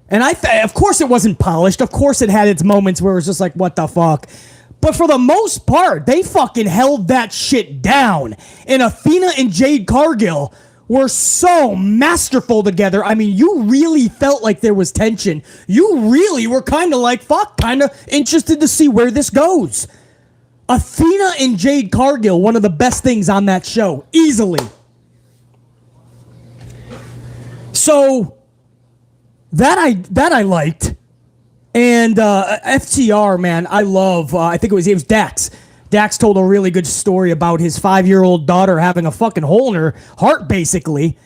And of course it wasn't polished. Of course it had its moments where it was just like, what the fuck? But for the most part, they fucking held that shit down. And Athena and Jade Cargill were so masterful together. I mean, you really felt like there was tension. You really were kind of like, fuck, kind of interested to see where this goes. Athena and Jade Cargill, one of the best things on that show, easily. So, that I liked. And FTR, man, I love, I think it was Dax. Dax told a really good story about his 5-year-old daughter having a fucking hole in her heart, basically.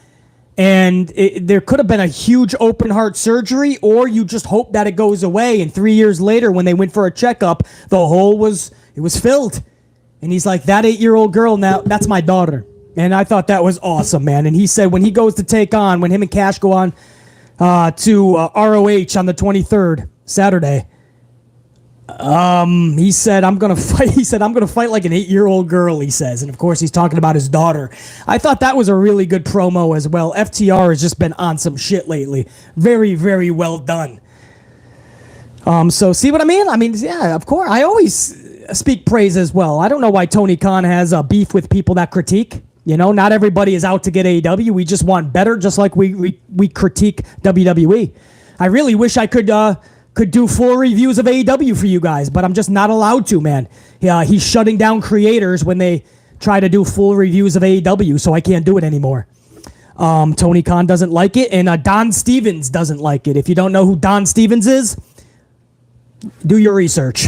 And there could have been a huge open heart surgery, or you just hope that it goes away. And 3 years later, when they went for a checkup, the hole was filled. And he's like, that 8-year-old girl now, that's my daughter. And I thought that was awesome, man. And he said when he goes to take on, when him and Cash go on to ROH on the 23rd, Saturday, he said, I'm going to fight. He said, I'm going to fight like an 8-year-old girl, he says. And of course, he's talking about his daughter. I thought that was a really good promo as well. FTR has just been on some shit lately. Very, very well done. So see what I mean? I mean, yeah, of course. I always speak praise as well. I don't know why Tony Khan has a beef with people that critique. You know, not everybody is out to get AEW. We just want better, just like we critique WWE. I really wish I could do full reviews of AEW for you guys, but I'm just not allowed to, man. He's shutting down creators when they try to do full reviews of AEW, so I can't do it anymore. Tony Khan doesn't like it, and Don Stevens doesn't like it. If you don't know who Don Stevens is, do your research.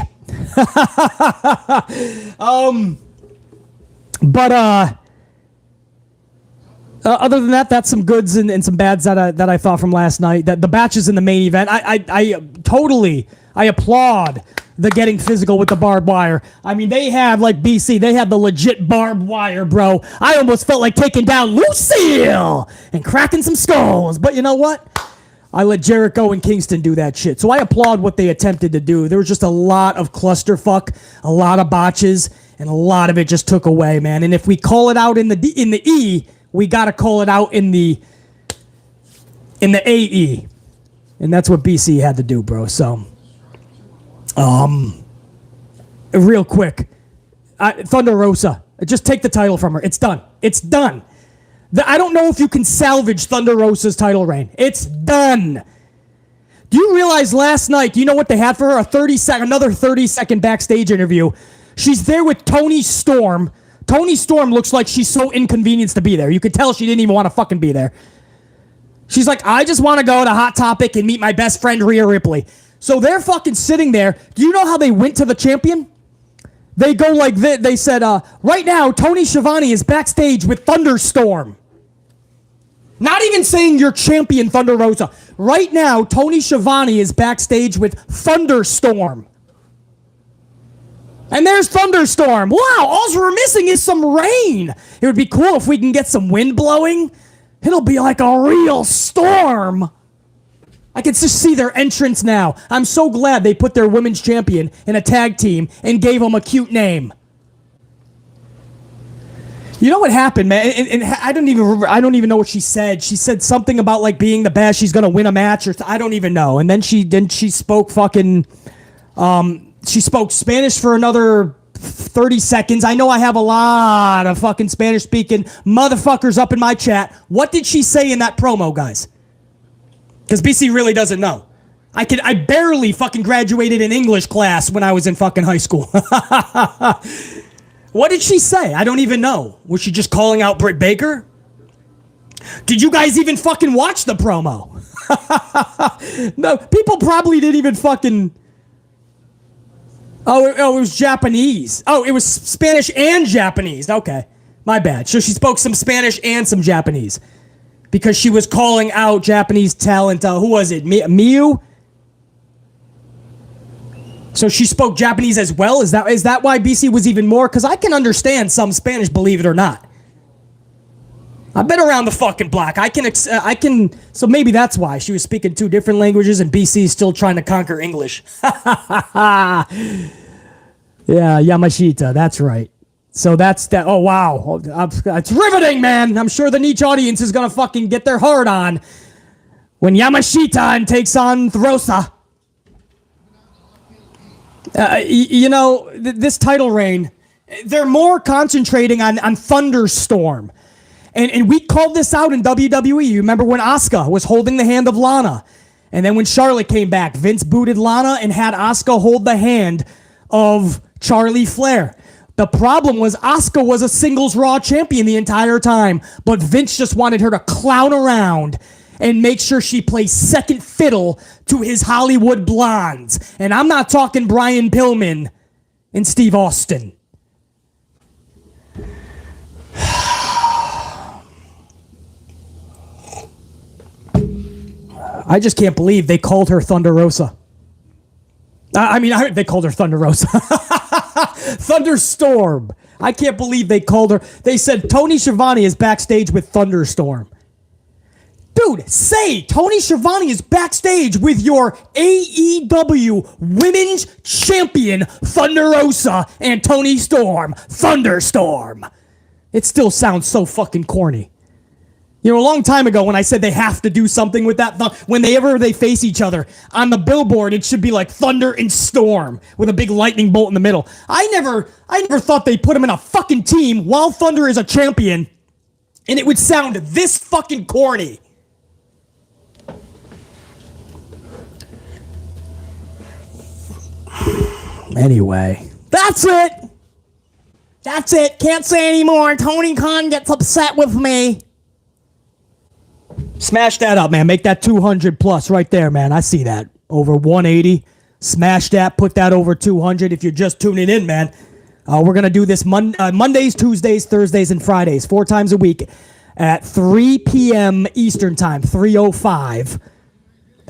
Other than that, that's some goods and some bads that I thought from last night. That the matches in the main event, I applaud the getting physical with the barbed wire. I mean, they had, like BC, they had the legit barbed wire, bro. I almost felt like taking down Lucille and cracking some skulls. But you know what? I let Jericho and Kingston do that shit. So I applaud what they attempted to do. There was just a lot of clusterfuck, a lot of botches, and a lot of it just took away, man. And if we call it out in the E, we got to call it out in the AE. And that's what BC had to do, bro. So, real quick, Thunder Rosa, just take the title from her. It's done. It's done. I don't know if you can salvage Thunder Rosa's title reign. It's done. Do you realize last night, do you know what they had for her? Another 30-second backstage interview. She's there with Toni Storm. Toni Storm looks like she's so inconvenienced to be there. You could tell she didn't even want to fucking be there. She's like, I just want to go to Hot Topic and meet my best friend, Rhea Ripley. So they're fucking sitting there. Do you know how they went to the champion? They go like this. They said, right now, Tony Schiavone is backstage with Thunderstorm. Not even saying you're champion, Thunder Rosa. Right now, Tony Schiavone is backstage with Thunderstorm. And there's Thunderstorm. Wow, all we're missing is some rain. It would be cool if we can get some wind blowing. It'll be like a real storm. I can just see their entrance now. I'm so glad they put their women's champion in a tag team and gave them a cute name. You know what happened, man? And I don't even know what she said. She said something about like being the best. She's gonna win a match, or I don't even know. And then she spoke fucking. She spoke Spanish for another 30 seconds. I know I have a lot of fucking Spanish speaking motherfuckers up in my chat. What did she say in that promo, guys? Because BC really doesn't know. I barely fucking graduated in English class when I was in fucking high school. What did she say? I don't even know. Was she just calling out Britt Baker? Did you guys even fucking watch the promo? No, people probably didn't even fucking... Oh, it was Japanese. Oh, it was Spanish and Japanese. Okay, my bad. So she spoke some Spanish and some Japanese. Because she was calling out Japanese talent. Who was it? Miyu? So she spoke Japanese as well? Is that why BC was even more? Because I can understand some Spanish, believe it or not. I've been around the fucking block. I can. So maybe that's why she was speaking two different languages and BC is still trying to conquer English. Yeah, Yamashita. That's right. So that's that. Oh, wow. It's riveting, man. I'm sure the niche audience is going to fucking get their heart on when Yamashita takes on Rosa. This title reign, they're more concentrating on Thunderstorm. And we called this out in WWE. You remember when Asuka was holding the hand of Lana? And then when Charlotte came back, Vince booted Lana and had Asuka hold the hand of Charlie Flair. The problem was Asuka was a singles Raw champion the entire time, but Vince just wanted her to clown around and make sure she plays second fiddle to his Hollywood blondes. And I'm not talking Brian Pillman and Steve Austin. I just can't believe they called her Thunder Rosa. They called her Thunder Rosa. Thunderstorm. I can't believe they called her. They said Tony Schiavone is backstage with Thunderstorm. Dude, say Tony Schiavone is backstage with your AEW Women's Champion Thunder Rosa and Toni Storm. Thunderstorm. It still sounds so fucking corny. You know, a long time ago when I said they have to do something with that, whenever they face each other, on the billboard, it should be like Thunder and Storm with a big lightning bolt in the middle. I never thought they'd put them in a fucking team while Thunder is a champion, and it would sound this fucking corny. Anyway, that's it. That's it. Can't say anymore. Tony Khan gets upset with me. Smash that up, man. Make that 200 plus right there, man. I see that. Over 180. Smash that. Put that over 200 if you're just tuning in, man. We're going to do this Mondays, Tuesdays, Thursdays, and Fridays. 4 times a week at 3 p.m. Eastern Time. 3:05.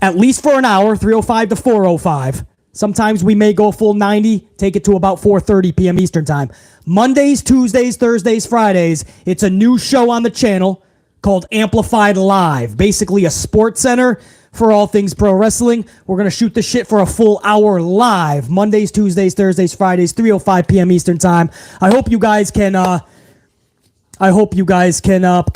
At least for an hour. 3:05 to 4:05. Sometimes we may go full 90, take it to about 4:30 p.m. Eastern time. Mondays, Tuesdays, Thursdays, Fridays, it's a new show on the channel called Amplified Live. Basically a sports center for all things pro wrestling. We're going to shoot the shit for a full hour live. Mondays, Tuesdays, Thursdays, Fridays, 3:05 p.m. Eastern time. I hope you guys can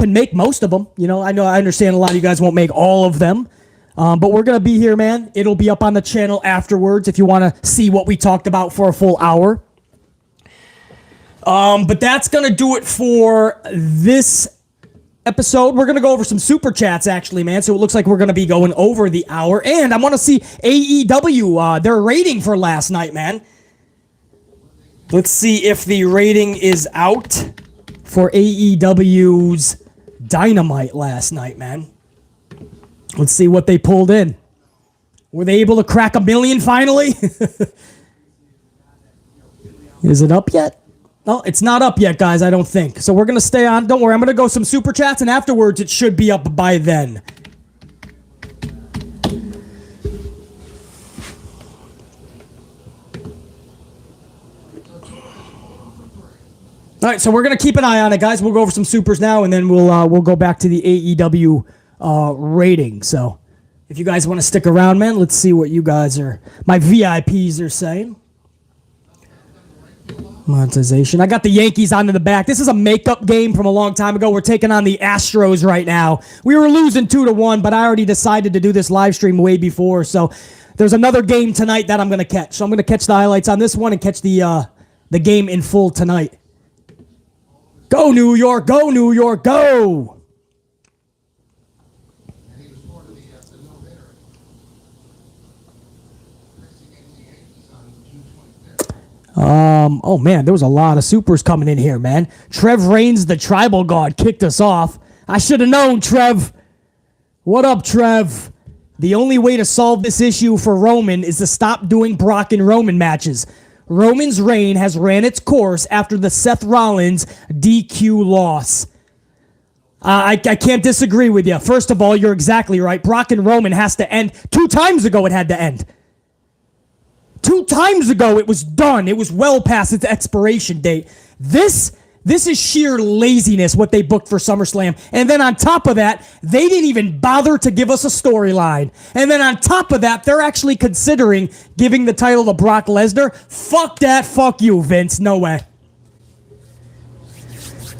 make most of them. You know I understand a lot of you guys won't make all of them. But we're going to be here, man. It'll be up on the channel afterwards if you want to see what we talked about for a full hour. But that's going to do it for this episode. We're going to go over some super chats, actually, man. So it looks like we're going to be going over the hour. And I want to see AEW, their rating for last night, man. Let's see if the rating is out for AEW's Dynamite last night, man. Let's see what they pulled in. Were they able to crack 1 million finally? Is it up yet? No, it's not up yet, guys, I don't think. So we're going to stay on. Don't worry, I'm going to go some super chats, and afterwards it should be up by then. All right, so we're going to keep an eye on it, guys. We'll go over some supers now, and then we'll go back to the AEW rating. So if you guys want to stick around, man, let's see what you guys my VIPs are saying. Monetization. I got the Yankees onto the back. This is a makeup game from a long time ago. We're taking on the Astros right now. We were losing 2-1, but I already decided to do this live stream way before. So there's another game tonight that I'm going to catch. So I'm going to catch the highlights on this one and catch the game in full tonight. Go New York, go New York, go! Oh man, there was a lot of supers coming in here, man. Trev Reigns, the tribal god, kicked us off. I should have known, Trev. What up, Trev? The only way to solve this issue for Roman is to stop doing Brock and Roman matches. Roman's reign has ran its course after the Seth Rollins DQ loss. I can't disagree with you. First of all, you're exactly right. Brock and Roman has to end. 2 times ago it had to end. 2 times ago, it was done. It was well past its expiration date. This is sheer laziness, what they booked for SummerSlam. And then on top of that, they didn't even bother to give us a storyline. And then on top of that, they're actually considering giving the title to Brock Lesnar. Fuck that. Fuck you, Vince. No way.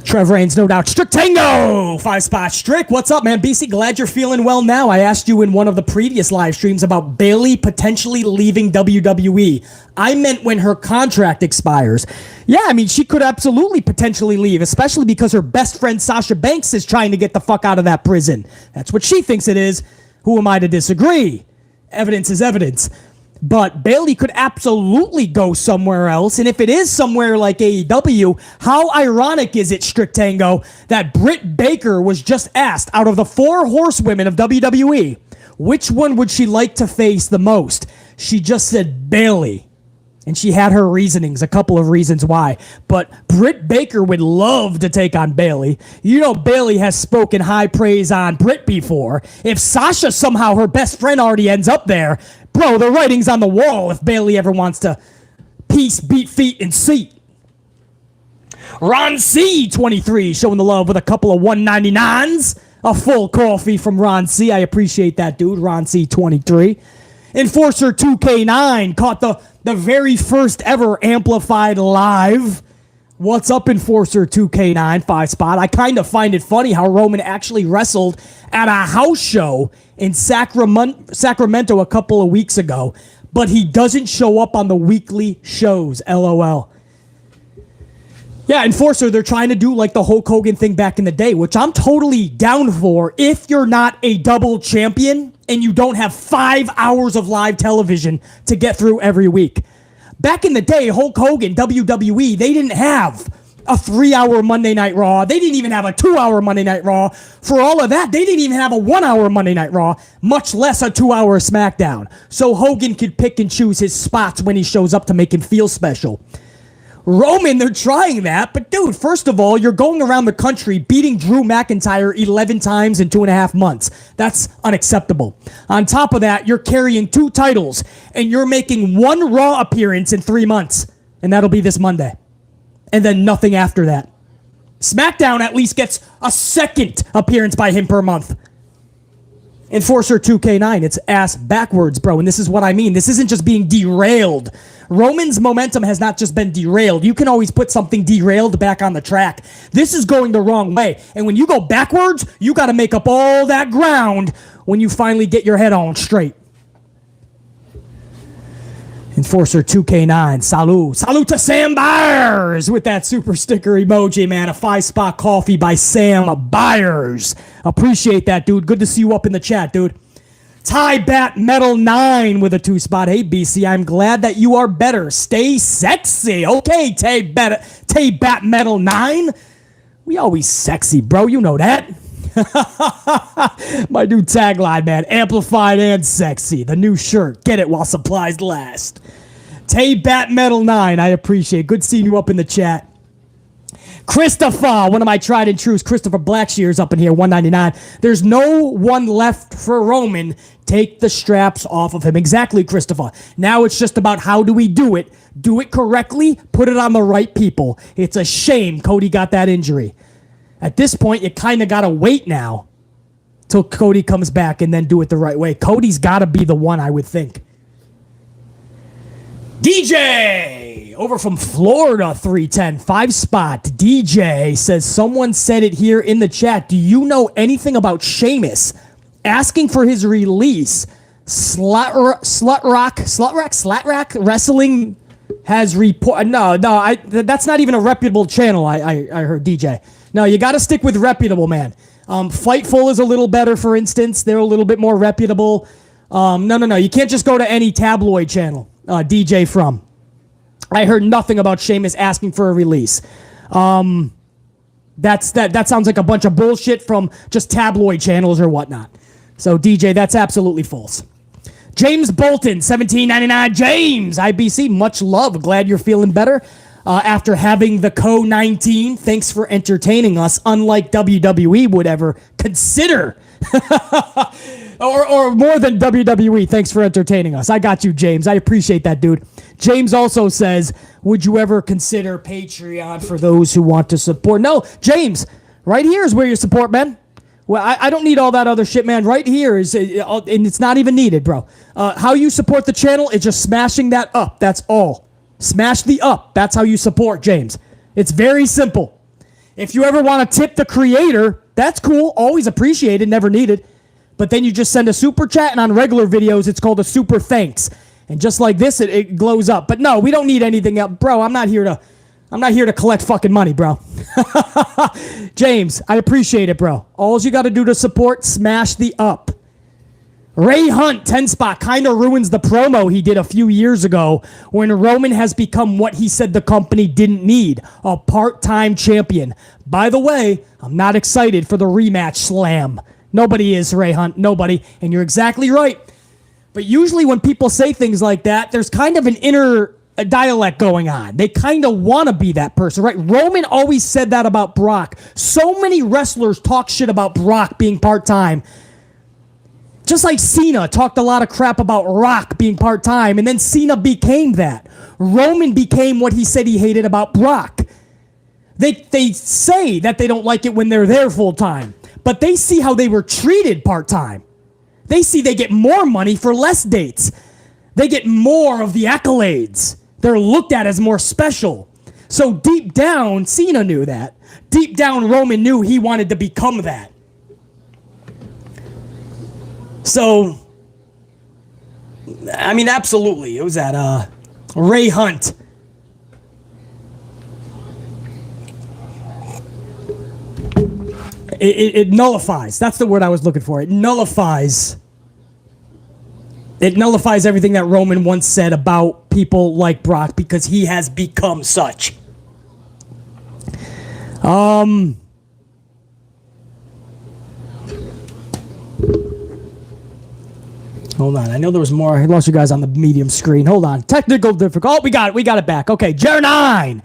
Trev Reigns, no doubt. Strick Tango! 5 spot. Strick, what's up, man? BC, glad you're feeling well now. I asked you in one of the previous live streams about Bayley potentially leaving WWE. I meant when her contract expires. Yeah, I mean, she could absolutely potentially leave, especially because her best friend Sasha Banks is trying to get the fuck out of that prison. That's what she thinks it is. Who am I to disagree? Evidence is evidence. But Bayley could absolutely go somewhere else. And if it is somewhere like AEW, how ironic is it, Strict Tango, that Britt Baker was just asked, out of the 4 horsewomen of WWE, which one would she like to face the most? She just said Bayley. And she had her reasonings, a couple of reasons why. But Britt Baker would love to take on Bayley. You know Bayley has spoken high praise on Britt before. If Sasha, somehow her best friend, already ends up there, bro, the writing's on the wall if Bayley ever wants to piece, beat, feet, and seat. Ron C. 23 showing the love with a couple of 199s. A full coffee from Ron C. I appreciate that, dude. Ron C. 23. Enforcer 2K9 caught the very first ever Amplified Live. What's up, Enforcer 2K9, 5 spot? I kind of find it funny how Roman actually wrestled at a house show in Sacramento a couple of weeks ago, but he doesn't show up on the weekly shows, LOL. Yeah, Enforcer, they're trying to do like the Hulk Hogan thing back in the day, which I'm totally down for if you're not a double champion and you don't have 5 hours of live television to get through every week. Back in the day, Hulk Hogan, WWE, they didn't have a 3-hour Monday Night Raw. They didn't even have a 2-hour Monday Night Raw. For all of that, they didn't even have a 1-hour Monday Night Raw, much less a 2-hour SmackDown. So Hogan could pick and choose his spots when he shows up to make him feel special. Roman, they're trying that, but dude, first of all, you're going around the country beating Drew McIntyre 11 times in 2.5 months. That's unacceptable. On top of that, you're carrying 2 titles, and you're making 1 Raw appearance in 3 months, and that'll be this Monday. And then nothing after that. SmackDown at least gets a second appearance by him per month. Enforcer 2K9, it's ass backwards, bro, and this is what I mean. This isn't just being derailed. Roman's momentum has not just been derailed. You can always put something derailed back on the track. This is going the wrong way, and when you go backwards, you got to make up all that ground when you finally get your head on straight. Enforcer 2K9, salute to Sam Byers with that super sticker emoji, man. A 5-spot coffee by Sam Byers. Appreciate that, dude. Good to see you up in the chat, dude. Ty Bat Metal 9 with a 2-spot. Hey, BC, I'm glad that you are better. Stay sexy. Okay, Tay Bat Metal 9. We always sexy, bro. You know that. My new tagline, man. Amplified and sexy. The new shirt. Get it while supplies last. Tay Bat Metal 9. I appreciate it. Good seeing you up in the chat. Christopher, one of my tried and trues. Christopher Blackshear's up in here, 199. There's no one left for Roman. Take the straps off of him. Exactly, Christopher. Now it's just about how do we do it. Do it correctly. Put it on the right people. It's a shame Cody got that injury. At this point, you kind of got to wait now till Cody comes back and then do it the right way. Cody's got to be the one, I would think. DJ, over from Florida, 310, 5-spot. DJ says, someone said it here in the chat. Do you know anything about Sheamus asking for his release? Slut Rack Wrestling has report. No, that's not even a reputable channel. I heard DJ. No, you got to stick with reputable, man. Fightful is a little better, for instance. They're a little bit more reputable. No. You can't just go to any tabloid channel. DJ from. I heard nothing about Sheamus asking for a release. That sounds like a bunch of bullshit from just tabloid channels or whatnot. So DJ, that's absolutely false. James Bolton, 1799. James, IBC, much love. Glad you're feeling better after having the Co-19. Thanks for entertaining us, unlike WWE would ever consider. or more than WWE. Thanks for entertaining us. I got you, James. I appreciate that, dude. James also says, would you ever consider Patreon for those who want to support? No, James, right here is where you support, man. Well, I don't need all that other shit, man. Right here is, and it's not even needed, bro. How you support the channel is just smashing that up. That's all. Smash the up. That's how you support, James. It's very simple. If you ever want to tip the creator, that's cool. Always appreciated, never needed. But then you just send a super chat, and on regular videos, it's called a super thanks. And just like this, it glows up. But no, we don't need anything else. Bro, I'm not here to collect fucking money, bro. James, I appreciate it, bro. All you got to do to support, smash the up. Ray Hunt, 10-spot, kind of ruins the promo he did a few years ago when Roman has become what he said the company didn't need, a part-time champion. By the way, I'm not excited for the rematch slam. Nobody is, Ray Hunt, nobody. And you're exactly right. But usually when people say things like that, there's kind of an inner dialect going on. They kind of want to be that person, right? Roman always said that about Brock. So many wrestlers talk shit about Brock being part-time. Just like Cena talked a lot of crap about Rock being part-time, and then Cena became that. Roman became what he said he hated about Brock. They say that they don't like it when they're there full-time, but they see how they were treated part-time. They see they get more money for less dates. They get more of the accolades. They're looked at as more special. So deep down, Cena knew that. Deep down, Roman knew he wanted to become that. So, I mean, absolutely. It was that Ray Hunt. It nullifies. That's the word I was looking for. It nullifies. It nullifies everything that Roman once said about people like Brock because he has become such. Hold on. I know there was more. I lost you guys on the medium screen. Hold on. Technical difficulty. Oh, we got it. We got it back. Okay. Jer9.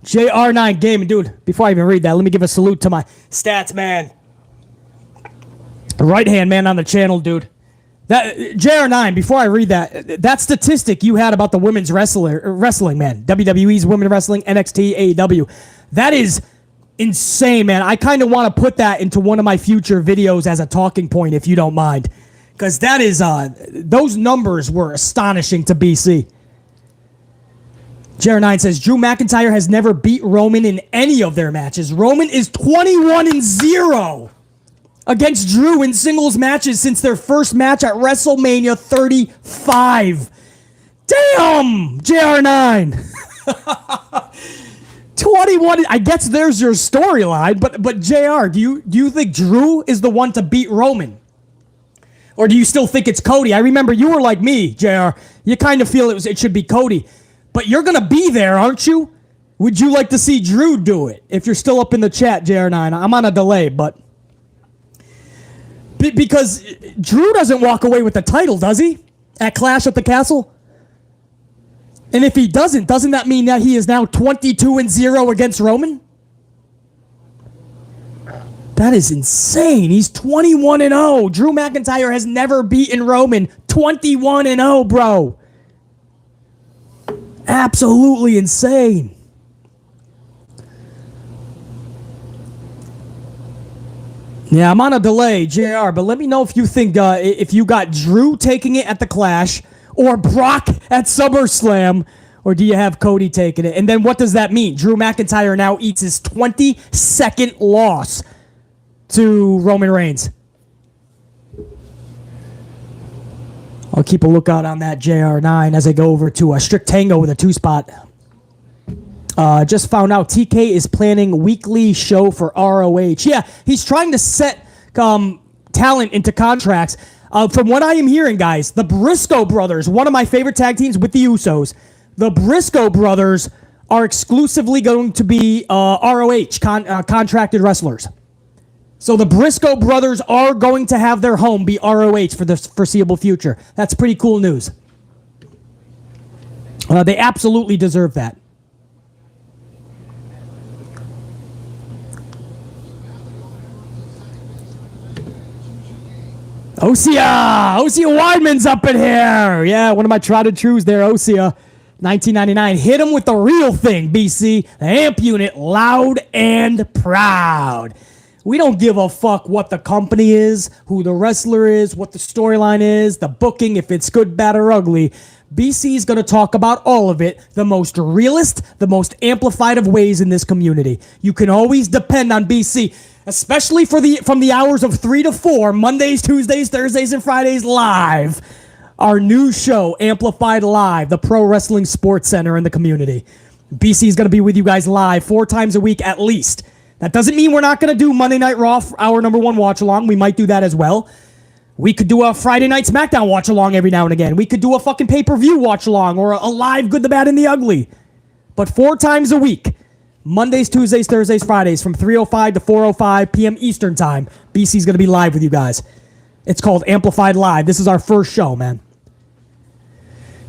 JR9 Gaming. Dude, before I even read that, let me give a salute to my stats man. Right hand man on the channel, dude. That JR9, before I read that statistic you had about the women's wrestling, man. WWE's women's wrestling, NXT, AEW. That is insane, man. I kind of want to put that into one of my future videos as a talking point, if you don't mind. Because that is, those numbers were astonishing to BC. JR9 says, Drew McIntyre has never beat Roman in any of their matches. Roman is 21-0 against Drew in singles matches since their first match at WrestleMania 35. Damn, JR9. 21. I guess there's your storyline, but JR, do you think Drew is the one to beat Roman? Or do you still think it's Cody? I remember you were like me, JR. You kind of feel it should be Cody. But you're going to be there, aren't you? Would you like to see Drew do it? If you're still up in the chat, JR9. I'm on a delay, but... Because Drew doesn't walk away with the title, does he? At Clash at the Castle? And if he doesn't that mean that he is now 22-0 against Roman? That is insane. He's 21-0. Drew McIntyre has never beaten Roman. 21-0, bro. Absolutely insane. Yeah, I'm on a delay, JR, but let me know if you think if you got Drew taking it at the Clash or Brock at SummerSlam, or do you have Cody taking it? And then what does that mean? Drew McIntyre now eats his 22nd loss to Roman Reigns. I'll keep a lookout on that JR9 as I go over to a Strict Tango with a 2-spot. Just found out TK is planning weekly show for ROH. Yeah, he's trying to set talent into contracts. From what I am hearing, guys, the Briscoe brothers, one of my favorite tag teams with the Usos, the Briscoe brothers are exclusively going to be ROH contracted wrestlers. So the Briscoe brothers are going to have their home be ROH for the foreseeable future. That's pretty cool news. They absolutely deserve that. Osea Weidman's up in here. Yeah, one of my trotted trues there, Osea. 1999. Hit him with the real thing, BC. The amp unit, loud and proud. We don't give a fuck what the company is, who the wrestler is, what the storyline is, the booking, if it's good, bad, or ugly. BC is going to talk about all of it, the most realist, the most amplified of ways in this community. You can always depend on BC, especially from the hours of 3 to 4, Mondays, Tuesdays, Thursdays, and Fridays live. Our new show, Amplified Live, the Pro Wrestling Sports Center in the community. BC is going to be with you guys live 4 times a week at least. That doesn't mean we're not going to do Monday Night Raw, our number 1 watch-along. We might do that as well. We could do a Friday Night SmackDown watch-along every now and again. We could do a fucking pay-per-view watch-along or a live Good, the Bad, and the Ugly. But 4 times a week, Mondays, Tuesdays, Thursdays, Fridays, from 3:05 to 4:05 p.m. Eastern Time, BC's going to be live with you guys. It's called Amplified Live. This is our first show, man.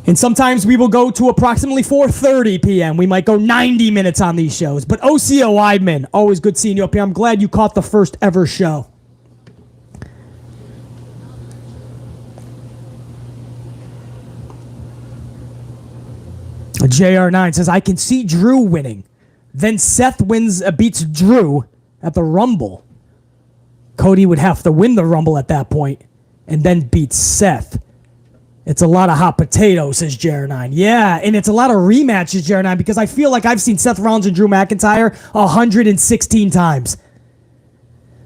And sometimes we will go to approximately 4:30 p.m. We might go 90 minutes on these shows. But Osea Weidman, always good seeing you up here. I'm glad you caught the first ever show. JR9 says, I can see Drew winning. Then Seth beats Drew at the Rumble. Cody would have to win the Rumble at that point and then beat Seth. It's a lot of hot potatoes, says JR9. Yeah, and it's a lot of rematches, JR9, because I feel like I've seen Seth Rollins and Drew McIntyre 116 times.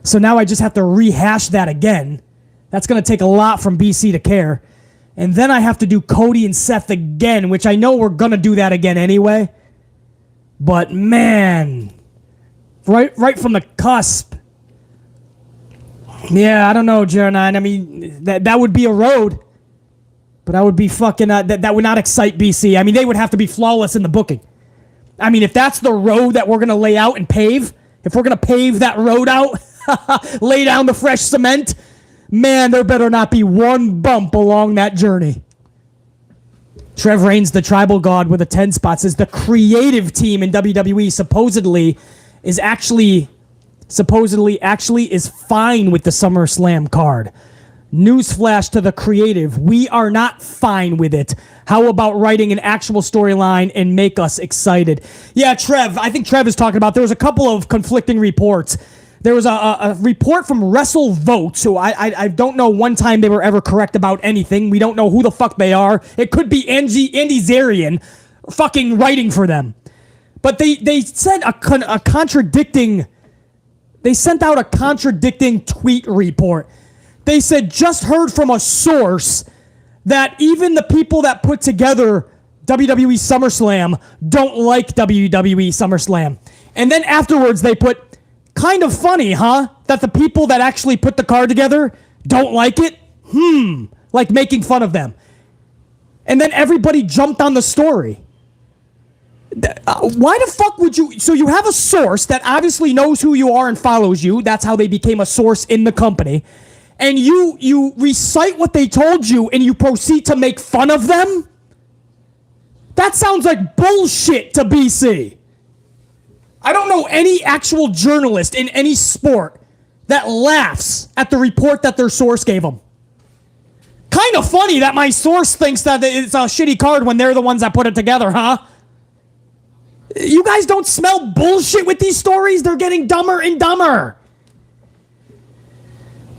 So now I just have to rehash that again. That's going to take a lot from BC to care. And then I have to do Cody and Seth again, which I know we're going to do that again anyway. But man, right from the cusp. Yeah, I don't know, JR9. I mean, that would be a road. But I would be fucking, that would not excite BC. I mean, they would have to be flawless in the booking. I mean, if that's the road that we're going to lay out and pave, if we're going to pave that road out, lay down the fresh cement, man, there better not be one bump along that journey. Trev Reigns, the tribal god with a 10 spot, says the creative team in WWE supposedly is fine with the SummerSlam card. Newsflash to the creative, we are not fine with it. How about writing an actual storyline and make us excited? Yeah, Trev, I think Trev is talking about, there was a couple of conflicting reports. There was a report from WrestleVotes, who I don't know one time they were ever correct about anything. We don't know who the fuck they are. It could be Andy Zarian fucking writing for them. But they sent a contradicting... They sent out a contradicting tweet report. They said, just heard from a source that even the people that put together WWE SummerSlam don't like WWE SummerSlam. And then afterwards they put, kind of funny, huh? That the people that actually put the card together don't like it? Like making fun of them. And then everybody jumped on the story. Why the fuck would you... So you have a source that obviously knows who you are and follows you. That's how they became a source in the company. And you recite what they told you and you proceed to make fun of them? That sounds like bullshit to BC. I don't know any actual journalist in any sport that laughs at the report that their source gave them. Kind of funny that my source thinks that it's a shitty card when they're the ones that put it together, huh? You guys don't smell bullshit with these stories? They're getting dumber and dumber.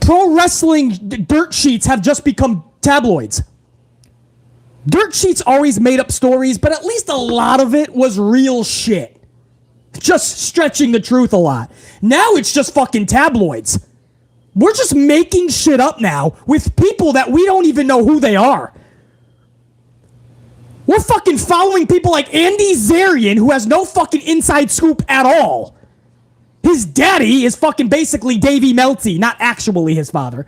Pro wrestling dirt sheets have just become tabloids. Dirt sheets always made up stories, but at least a lot of it was real shit. Just stretching the truth a lot. Now it's just fucking tabloids. We're just making shit up now with people that we don't even know who they are. We're fucking following people like Andy Zarian, who has no fucking inside scoop at all. His daddy is fucking basically Davey Meltzy, not actually his father.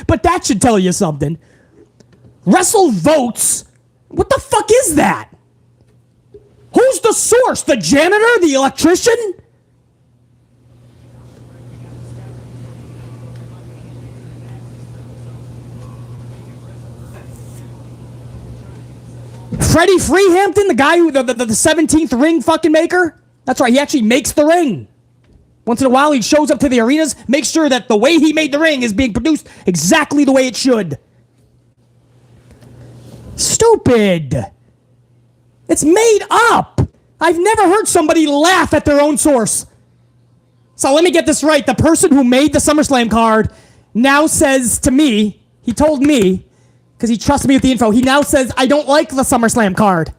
But that should tell you something. WrestleVotes? What the fuck is that? Who's the source? The janitor? The electrician? Freddie Freehampton, the guy who the 17th ring fucking maker? That's right, he actually makes the ring. Once in a while, he shows up to the arenas, makes sure that the way he made the ring is being produced exactly the way it should. Stupid. It's made up. I've never heard somebody laugh at their own source. So let me get this right. The person who made the SummerSlam card now says to me, he told me, because he trusts me with the info, he now says, I don't like the SummerSlam card.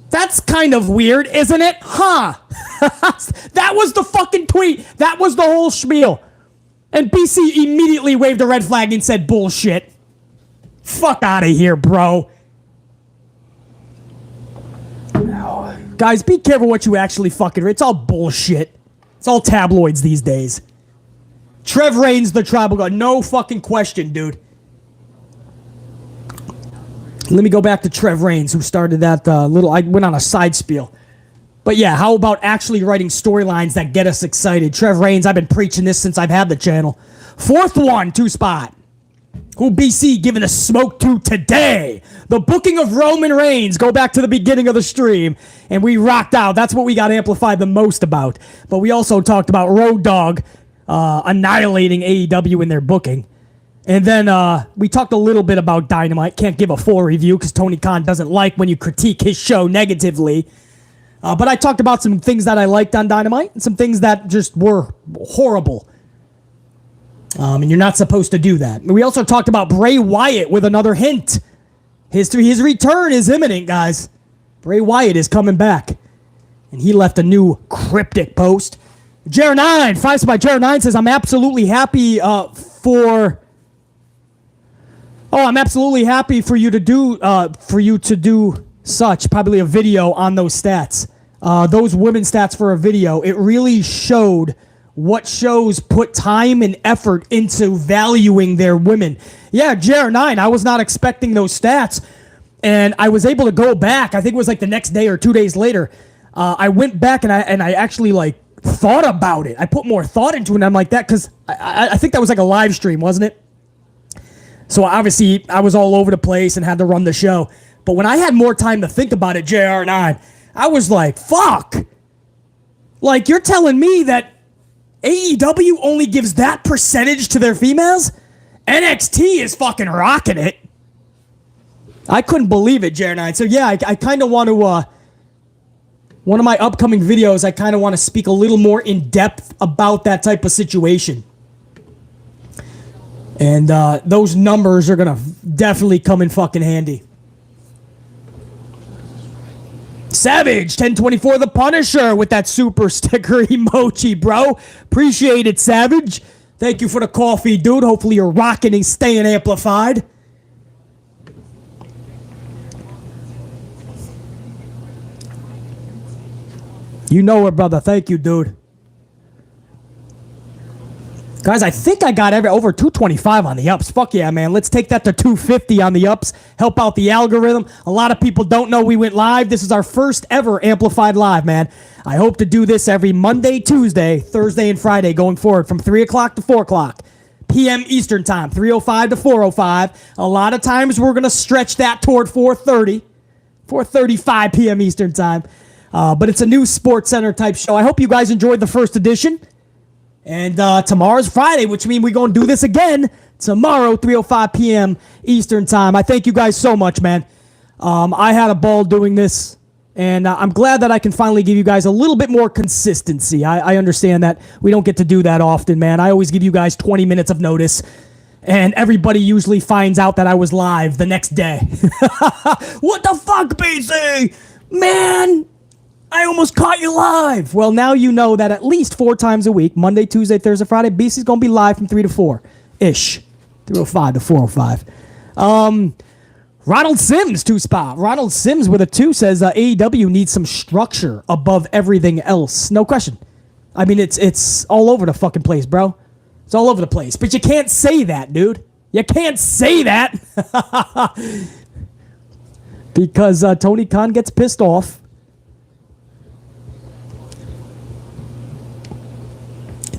That's kind of weird, isn't it? Huh? That was the fucking tweet. That was the whole spiel. And BC immediately waved a red flag and said, bullshit. Fuck out of here, bro. Guys, be careful what you actually fucking read. It's all bullshit. It's all tabloids these days. Trev Reigns, the tribal god. No fucking question, dude. Let me go back to Trev Reigns, who started that I went on a side spiel. But yeah, how about actually writing storylines that get us excited? Trev Reigns, I've been preaching this since I've had the channel. Fourth one, 2 spot. Who BC giving a smoke to today? The booking of Roman Reigns. Go back to the beginning of the stream, and we rocked out. That's what we got amplified the most about. But we also talked about Road Dogg annihilating AEW in their booking. And then we talked a little bit about Dynamite. Can't give a full review because Tony Khan doesn't like when you critique his show negatively. But I talked about some things that I liked on Dynamite and some things that just were horrible. And you're not supposed to do that. We also talked about Bray Wyatt with another hint. His return is imminent, guys. Bray Wyatt is coming back. And he left a new cryptic post. Jer9, 5 spot Jer9 says, I'm absolutely happy I'm absolutely happy for you to do such, probably a video on those stats. Those women stats for a video. It really showed what shows put time and effort into valuing their women. Yeah, Jer9, I was not expecting those stats. And I was able to go back, I think it was like the next day or 2 days later. I went back and I actually like thought about it. I put more thought into it and I'm like that because I think that was like a live stream, wasn't it? So obviously I was all over the place and had to run the show. But when I had more time to think about it, JR9, I was like, fuck. Like, you're telling me that AEW only gives that percentage to their females? NXT is fucking rocking it. I couldn't believe it, JR9. So yeah, I kind of want to, one of my upcoming videos, I kind of want to speak a little more in depth about that type of situation. And those numbers are going to definitely come in fucking handy. Savage, 1024 the Punisher with that super sticker emoji, bro. Appreciate it, Savage. Thank you for the coffee, dude. Hopefully you're rocking and staying amplified. You know it, brother. Thank you, dude. Guys, I think I got over 225 on the ups. Fuck yeah, man. Let's take that to 250 on the ups. Help out the algorithm. A lot of people don't know we went live. This is our first ever Amplified Live, man. I hope to do this every Monday, Tuesday, Thursday, and Friday going forward from 3 o'clock to 4 o'clock p.m. Eastern Time, 3:05 to 4:05. A lot of times we're going to stretch that toward 4:35 p.m. Eastern Time. But it's a new Sports Center type show. I hope you guys enjoyed the first edition. And tomorrow's Friday, which means we're going to do this again tomorrow, 3:05 p.m. Eastern Time. I thank you guys so much, man. I had a ball doing this, and I'm glad that I can finally give you guys a little bit more consistency. I understand that we don't get to do that often, man. I always give you guys 20 minutes of notice, and everybody usually finds out that I was live the next day. What the fuck, BC? Man! I almost caught you live. Well, now you know that at least 4 times a week, Monday, Tuesday, Thursday, Friday, BC's going to be live from 3 to 4-ish. 3:05 to 4:05. Ronald Sims, 2-spot. Ronald Sims with a 2 says AEW needs some structure above everything else. No question. I mean, it's all over the fucking place, bro. It's all over the place. But you can't say that, dude. You can't say that. Because Tony Khan gets pissed off.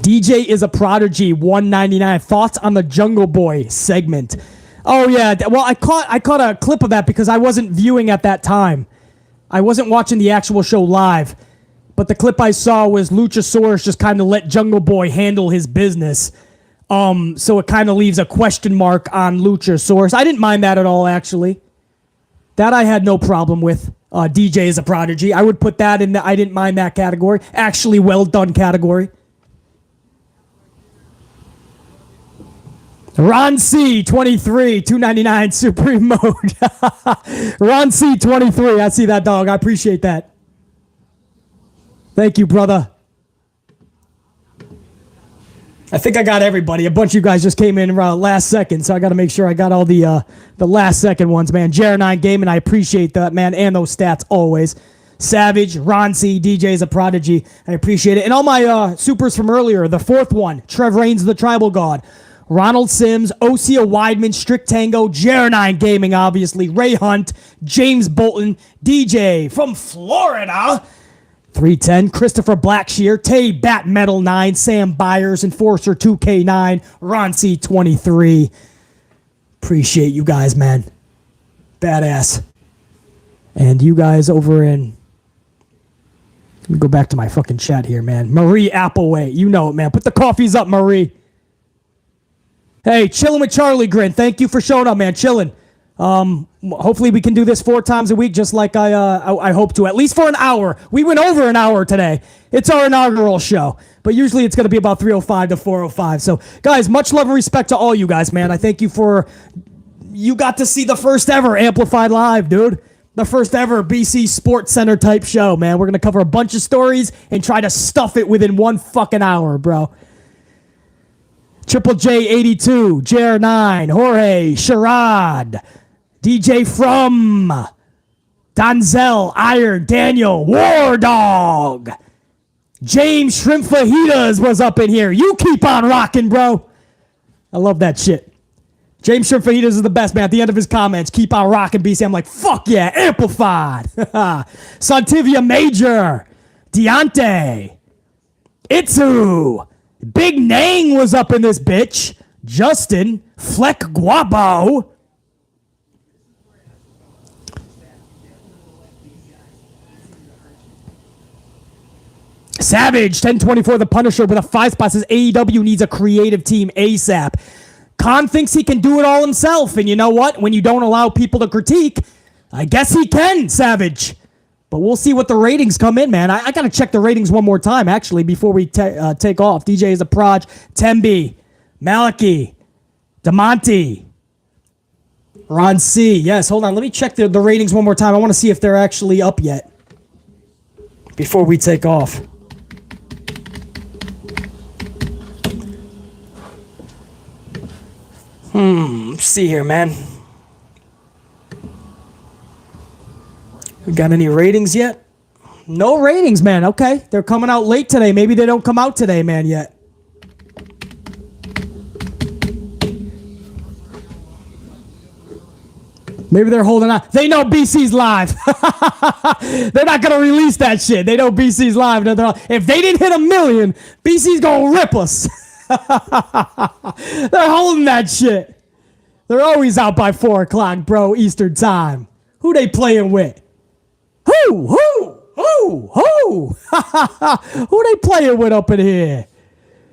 DJ is a prodigy, 199. Thoughts on the Jungle Boy segment? Oh yeah, well I caught a clip of that because I wasn't viewing at that time. I wasn't watching the actual show live, but the clip I saw was Luchasaurus just kind of let Jungle Boy handle his business. So it kind of leaves a question mark on Luchasaurus. I didn't mind that at all, actually. That I had no problem with. DJ is a prodigy. I would put that in the I didn't mind that category. Actually well done category. Ron C, 23, 299 Supreme Mode. Ron C, 23. I see that, dog. I appreciate that. Thank you, brother. I think I got everybody. A bunch of you guys just came in last second, so I got to make sure I got all the last second ones, man. JR9 Gaming, I appreciate that, man, and those stats always. Savage, Ron C, DJ is a prodigy. I appreciate it. And all my supers from earlier, the 4th one, Trev Reigns, the Tribal God. Ronald Sims, Osea Weidman, Strict Tango, JR9 Gaming, obviously, Ray Hunt, James Bolton, DJ from Florida, 310, Christopher Blackshear, Tay Bat Metal 9, Sam Byers, Enforcer 2K9, Ron C 23. Appreciate you guys, man. Badass. And you guys over in... Let me go back to my fucking chat here, man. Marie Appleway, you know it, man. Put the coffees up, Marie. Hey, chilling with Charlie Grin. Thank you for showing up, man. Chilling. Hopefully we can do this 4 times a week, just like I hope to. At least for an hour. We went over an hour today. It's our inaugural show, but usually it's going to be about 3:05 to 4:05. So, guys, much love and respect to all you guys, man. I thank you for you got to see the first ever Amplified Live, dude. The first ever BC Sports Center type show, man. We're going to cover a bunch of stories and try to stuff it within 1 fucking hour, bro. Triple J 82, JR9, Jorge, Sherrod, DJ from, Donzel, Iron, Daniel, War Dog, James Shrimp Fajitas was up in here. You keep on rocking, bro. I love that shit. James Shrimp Fajitas is the best, man. At the end of his comments, keep on rocking, BC. I'm like, fuck yeah, amplified. Santivia Major, Deontay, Itsu, Big Nang was up in this bitch. Justin Fleck Guapo. Savage 1024 the Punisher with a 5 spot says AEW needs a creative team ASAP. Khan thinks he can do it all himself, and you know what? When you don't allow people to critique, I guess he can, Savage. But we'll see what the ratings come in, man. I got to check the ratings one more time, actually, before we take off. DJ is a Proj, Tembi, Maliki, Demonte, Ron C. Yes, hold on. Let me check the ratings one more time. I want to see if they're actually up yet before we take off. Let's see here, man. We got any ratings yet? No ratings, man. Okay. They're coming out late today. Maybe they don't come out today, man, yet. Maybe they're holding on. They know BC's live. They're not going to release that shit. They know BC's live. If they didn't hit 1 million, BC's going to rip us. They're holding that shit. They're always out by 4 o'clock, bro, Eastern time. Who they playing with? Who? Who they playing with up in here?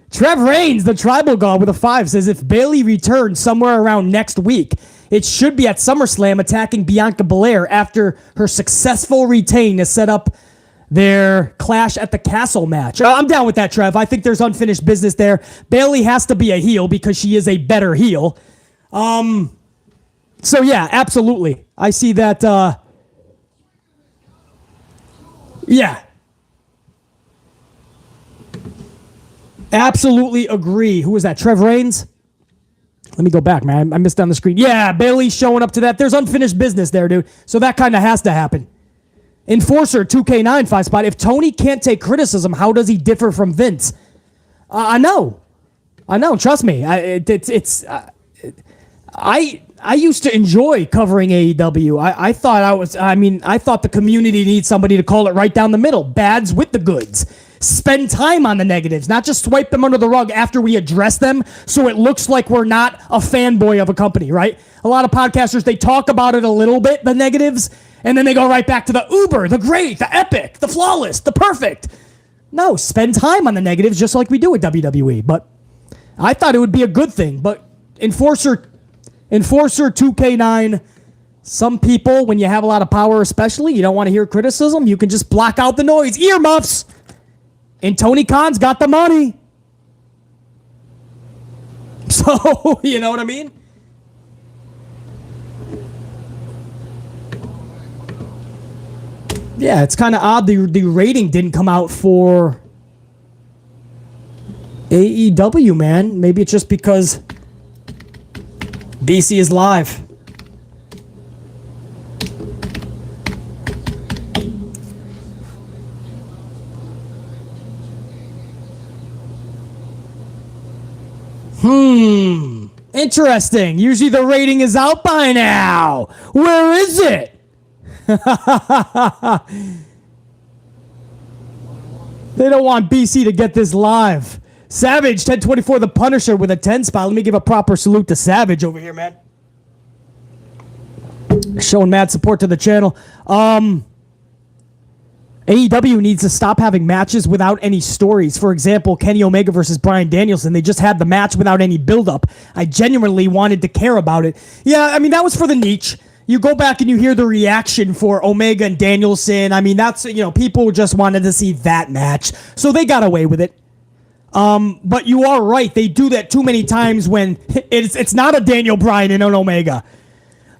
Trev Reigns, the tribal god with a 5, says if Bayley returns somewhere around next week, it should be at SummerSlam attacking Bianca Belair after her successful retain to set up their Clash at the Castle match. I'm down with that, Trev. I think there's unfinished business there. Bayley has to be a heel because she is a better heel. So yeah, absolutely. I see that, yeah. Absolutely agree. Who was that? Trev Reigns? Let me go back, man. I missed on the screen. Yeah, Bayley's showing up to that. There's unfinished business there, dude. So that kind of has to happen. Enforcer 2K9 5 spot. If Tony can't take criticism, how does he differ from Vince? I know. Trust me. I used to enjoy covering AEW. I thought the community needs somebody to call it right down the middle. Bads with the goods. Spend time on the negatives, not just swipe them under the rug after we address them so it looks like we're not a fanboy of a company, right? A lot of podcasters, they talk about it a little bit, the negatives, and then they go right back to the uber, the great, the epic, the flawless, the perfect. No, spend time on the negatives just like we do at WWE. But I thought it would be a good thing. But Enforcer 2K9, some people, when you have a lot of power especially, you don't want to hear criticism, you can just block out the noise. Earmuffs! And Tony Khan's got the money. So, you know what I mean? Yeah, it's kind of odd the rating didn't come out for AEW, man. Maybe it's just because BC is live. Interesting. Usually the rating is out by now. Where is it? They don't want BC to get this live. Savage 1024 the Punisher with a 10 spot. Let me give a proper salute to Savage over here, man. Showing mad support to the channel. AEW needs to stop having matches without any stories. For example, Kenny Omega versus Bryan Danielson. They just had the match without any build-up. I genuinely wanted to care about it. Yeah, I mean, that was for the niche. You go back and you hear the reaction for Omega and Danielson. I mean, that's, people just wanted to see that match. So they got away with it. But you are right. They do that too many times when it's not a Daniel Bryan and an Omega.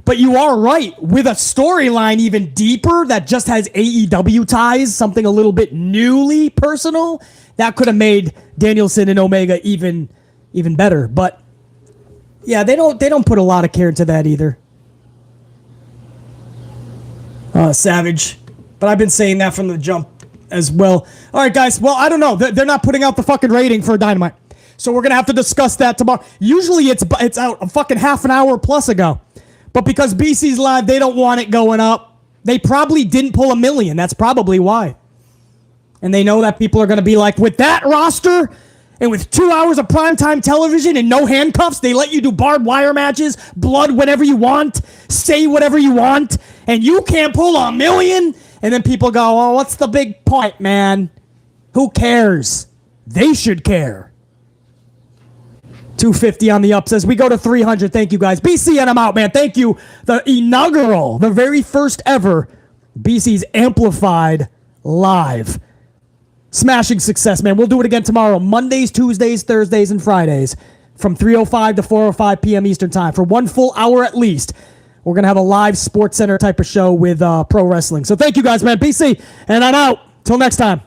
But you are right. With a storyline even deeper that just has AEW ties, something a little bit newly personal, that could have made Danielson and Omega even better. But yeah, they don't put a lot of care into that either. Savage. But I've been saying that from the jump as well. All right, guys. Well, I don't know. They're not putting out the fucking rating for Dynamite. So we're going to have to discuss that tomorrow. Usually it's out a fucking half an hour plus ago. But because BC's live, they don't want it going up. They probably didn't pull 1 million. That's probably why. And they know that people are going to be like, with that roster And with 2 hours of primetime television and no handcuffs, they let you do barbed wire matches, blood whenever you want, say whatever you want, and you can't pull $1 million? And then people go, oh, what's the big point, man? Who cares? They should care. 250 on the up says we go to 300. Thank you, guys. BC, and I'm out, man. Thank you. The inaugural, the very first ever BC's Amplified Live. Smashing success, man. We'll do it again tomorrow. Mondays, Tuesdays, Thursdays, and Fridays from 3:05 to 4:05 p.m. Eastern Time for 1 full hour at least. We're going to have a live Sports Center type of show with pro wrestling. So thank you guys, man. BC, and I'm out. Till next time.